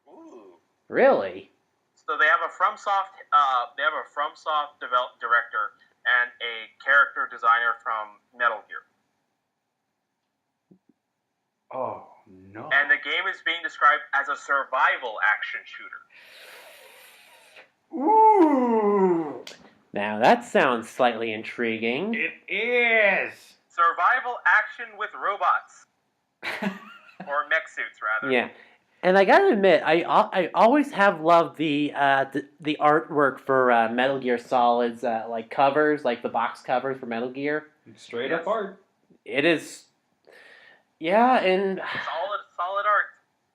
Speaker 4: Ooh.
Speaker 2: Really?
Speaker 1: So they have a FromSoft director and a character designer from Metal Gear.
Speaker 3: Oh, no.
Speaker 1: And the game is being described as a survival action shooter.
Speaker 3: Ooh!
Speaker 2: Now that sounds slightly intriguing.
Speaker 3: It is!
Speaker 1: Survival action with robots. Or mech suits, rather.
Speaker 2: Yeah. And I gotta admit, I always have loved the artwork for Metal Gear Solid's like covers, like the box covers for Metal Gear.
Speaker 3: Straight up art.
Speaker 2: It is, yeah, and
Speaker 1: Solid art.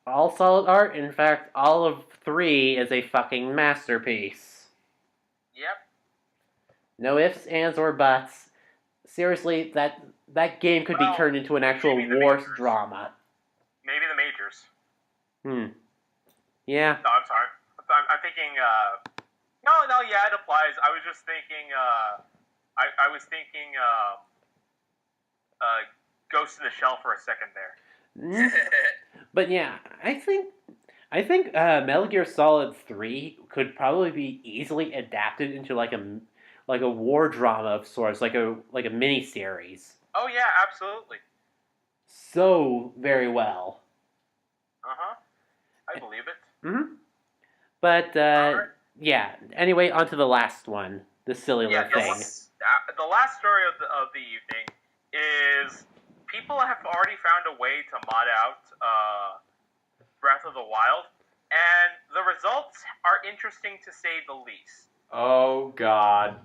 Speaker 2: all solid art. In fact, all of 3 is a fucking masterpiece.
Speaker 1: Yep.
Speaker 2: No ifs, ands, or buts. Seriously, that game could be turned into an actual war drama.
Speaker 1: Maybe the Majors.
Speaker 2: Yeah.
Speaker 1: No, I'm sorry. I'm thinking, no, yeah, it applies. I was just thinking, I was thinking, Ghost in the Shell for a second there.
Speaker 2: But yeah, I think Metal Gear Solid 3 could probably be easily adapted into like a war drama of sorts, like a mini series.
Speaker 1: Oh yeah, absolutely.
Speaker 2: So very well.
Speaker 1: I believe it.
Speaker 2: Mm-hmm. But
Speaker 1: Right.
Speaker 2: yeah. Anyway, on to the last one. The silly little thing.
Speaker 1: The last story of the evening is people have already found a way to mod out Breath of the Wild, and the results are interesting to say the least.
Speaker 3: Oh, God.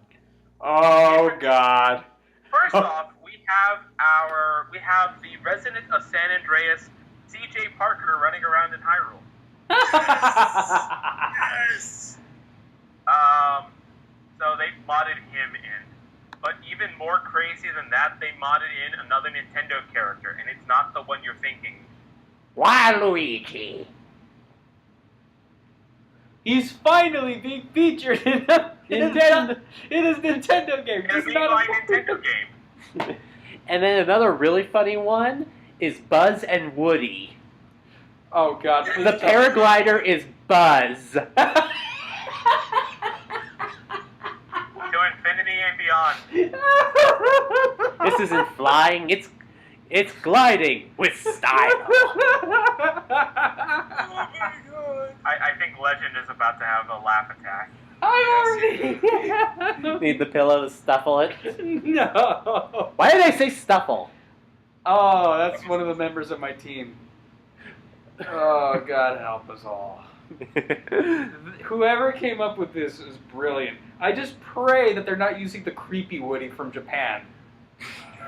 Speaker 3: Oh, God.
Speaker 1: First off, we have we have the resident of San Andreas, C.J. Parker, running around in Hyrule.
Speaker 4: Yes!
Speaker 1: So they modded him in. But even more crazy than that, they modded in another Nintendo character, and it's not the one you're thinking.
Speaker 2: Waluigi.
Speaker 3: He's finally being featured in a Nintendo game.
Speaker 1: In a mainline Nintendo game.
Speaker 2: And then another really funny one is Buzz and Woody.
Speaker 3: Oh God!
Speaker 2: The paraglider is Buzz.
Speaker 1: To infinity and beyond.
Speaker 2: This isn't flying, it's gliding with style.
Speaker 4: Oh my god!
Speaker 1: I think Legend is about to have a laugh attack.
Speaker 3: I already
Speaker 2: Need the pillow to stuffle it.
Speaker 3: No.
Speaker 2: Why did I say stuffle?
Speaker 3: Oh, that's one of the members of my team. Oh, God help us all. Whoever came up with this is brilliant. I just pray that they're not using the creepy Woody from Japan.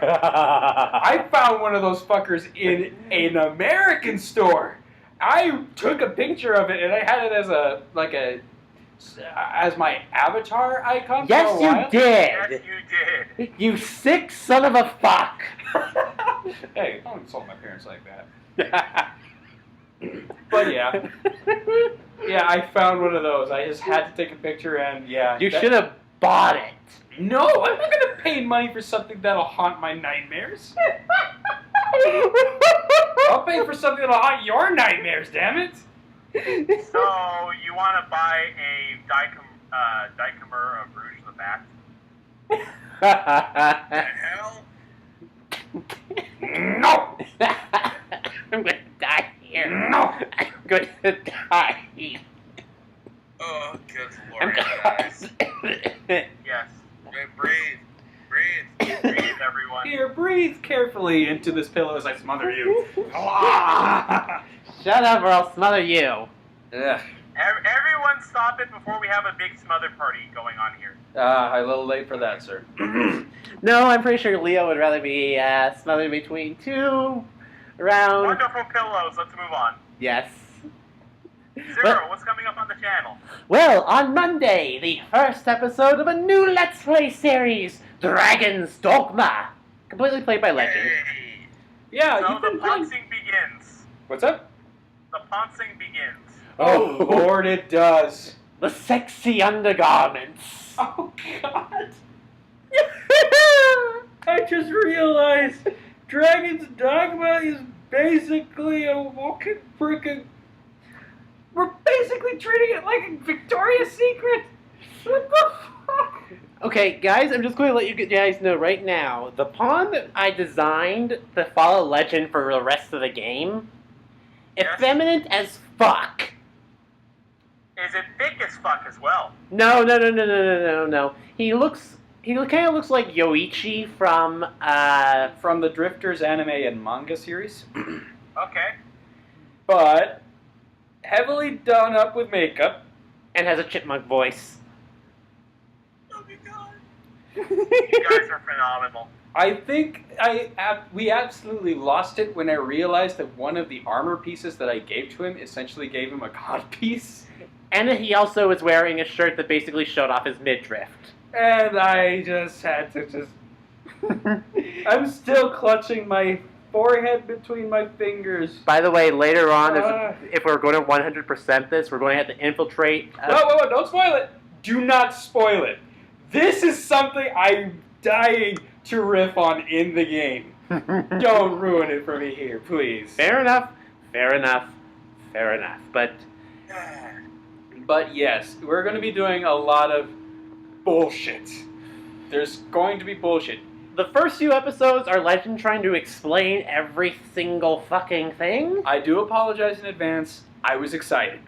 Speaker 3: I found one of those fuckers in an American store. I took a picture of it and I had it as my avatar icon.
Speaker 2: Yes,
Speaker 3: for a
Speaker 2: you
Speaker 3: while.
Speaker 2: did.
Speaker 1: Yes, you did.
Speaker 2: You sick son of a fuck.
Speaker 3: Hey, don't insult my parents like that. But yeah. Yeah, I found one of those. I just had to take a picture and yeah.
Speaker 2: You should have bought it.
Speaker 3: No, I'm not going to pay money for something that'll haunt my nightmares. I'll pay for something that'll haunt your nightmares, damn it.
Speaker 1: So, you want to buy a Dicomur of Rouge the Bat?
Speaker 4: The hell?
Speaker 2: No! I'm going to die here. No! I'm going to die.
Speaker 4: Oh, good
Speaker 2: I'm
Speaker 4: lord, guys.
Speaker 1: Yes.
Speaker 4: Okay, breathe. Breathe.
Speaker 1: Breathe, everyone.
Speaker 3: Here, breathe carefully into this pillow as I smother you.
Speaker 2: Shut up or I'll smother you.
Speaker 3: Ugh.
Speaker 1: Everyone stop it before we have a big smother party going on here.
Speaker 3: A little late for that, sir.
Speaker 2: No, I'm pretty sure Leo would rather be smothered between two round.
Speaker 1: Wonderful pillows. Let's move on.
Speaker 2: Yes.
Speaker 1: Zero, what's coming up on the channel?
Speaker 2: Well, on Monday, the first episode of a new Let's Play series, Dragon's Dogma, completely played by Legend.
Speaker 4: Hey.
Speaker 3: Yeah,
Speaker 1: So
Speaker 3: you've
Speaker 1: the
Speaker 3: been playing.
Speaker 1: poncing begins.
Speaker 3: What's up?
Speaker 1: The poncing begins.
Speaker 3: Oh, Lord, it does.
Speaker 2: The sexy undergarments.
Speaker 3: Oh, God. I just realized Dragon's Dogma is basically a walking freaking... We're basically treating it like a Victoria's Secret. What the fuck?
Speaker 2: Okay, guys, I'm just going to let you guys know right now, the pawn that I designed to follow Legend for the rest of the game,
Speaker 1: Yes.
Speaker 2: effeminate as fuck.
Speaker 1: Is it thick as fuck as well?
Speaker 2: No. He kind of looks like Yoichi from
Speaker 3: From the Drifters anime and manga series,
Speaker 1: Okay.
Speaker 3: but heavily done up with makeup.
Speaker 2: and has a chipmunk voice.
Speaker 4: Oh my god.
Speaker 1: You guys are phenomenal.
Speaker 3: I think we absolutely lost it when I realized that one of the armor pieces that I gave to him essentially gave him a god piece.
Speaker 2: And he also was wearing a shirt that basically showed off his midriff.
Speaker 3: And I just had to just... I'm still clutching my forehead between my fingers.
Speaker 2: By the way, later on, if we're going to 100% this, we're going to have to infiltrate...
Speaker 3: Whoa, don't spoil it! Do not spoil it! This is something I'm dying to riff on in the game. Don't ruin it for me here, please.
Speaker 2: Fair enough.
Speaker 3: But yes, we're going to be doing a lot of bullshit. There's going to be bullshit.
Speaker 2: The first few episodes are Legend trying to explain every single fucking thing.
Speaker 3: I do apologize in advance. I was excited.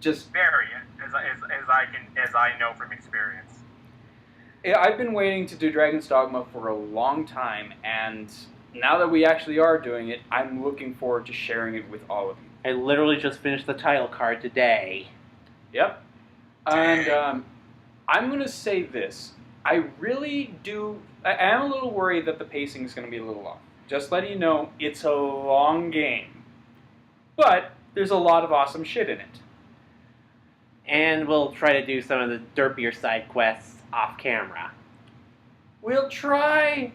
Speaker 3: Just,
Speaker 1: Very, as I know from experience.
Speaker 3: I've been waiting to do Dragon's Dogma for a long time, and now that we actually are doing it, I'm looking forward to sharing it with all of you.
Speaker 2: I literally just finished the title card today.
Speaker 3: Yep. And I'm going to say this. I really do... I am a little worried that the pacing is going to be a little off. Just letting you know, it's a long game. But there's a lot of awesome shit in it.
Speaker 2: And we'll try to do some of the derpier side quests off camera.
Speaker 3: We'll try,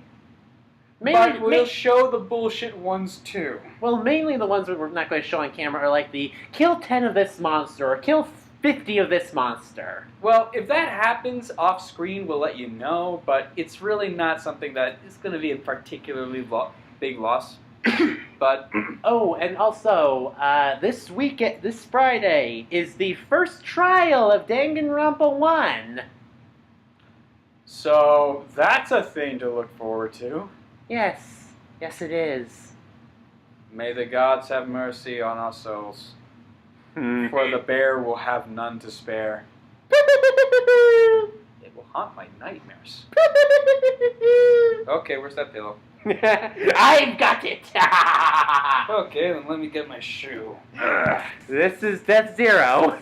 Speaker 2: Mainly,
Speaker 3: but we'll show the bullshit ones too.
Speaker 2: well, mainly the ones that we're not going to show on camera are like the kill 10 of this monster or kill 50 of this monster.
Speaker 3: Well, if that happens off screen, we'll let you know, but it's really not something that is going to be a particularly big loss. But
Speaker 2: Oh, and also, this Friday, is the first trial of Danganronpa 1.
Speaker 3: so that's a thing to look forward to.
Speaker 2: Yes, it is.
Speaker 3: May the gods have mercy on our souls,
Speaker 2: Hmm.
Speaker 3: for the bear will have none to spare. It will haunt my nightmares. Okay, where's that pillow?
Speaker 2: I've got it!
Speaker 3: Okay, then let me get my shoe.
Speaker 2: This is Death Zero.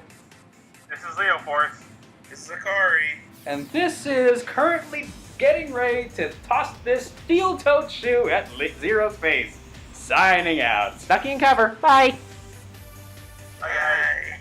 Speaker 1: This is Leo Force.
Speaker 4: This is Akari.
Speaker 3: And this is currently getting ready to toss this steel-toed shoe at Zero's face. Signing out.
Speaker 2: Ducky and cover. Bye.
Speaker 1: Bye.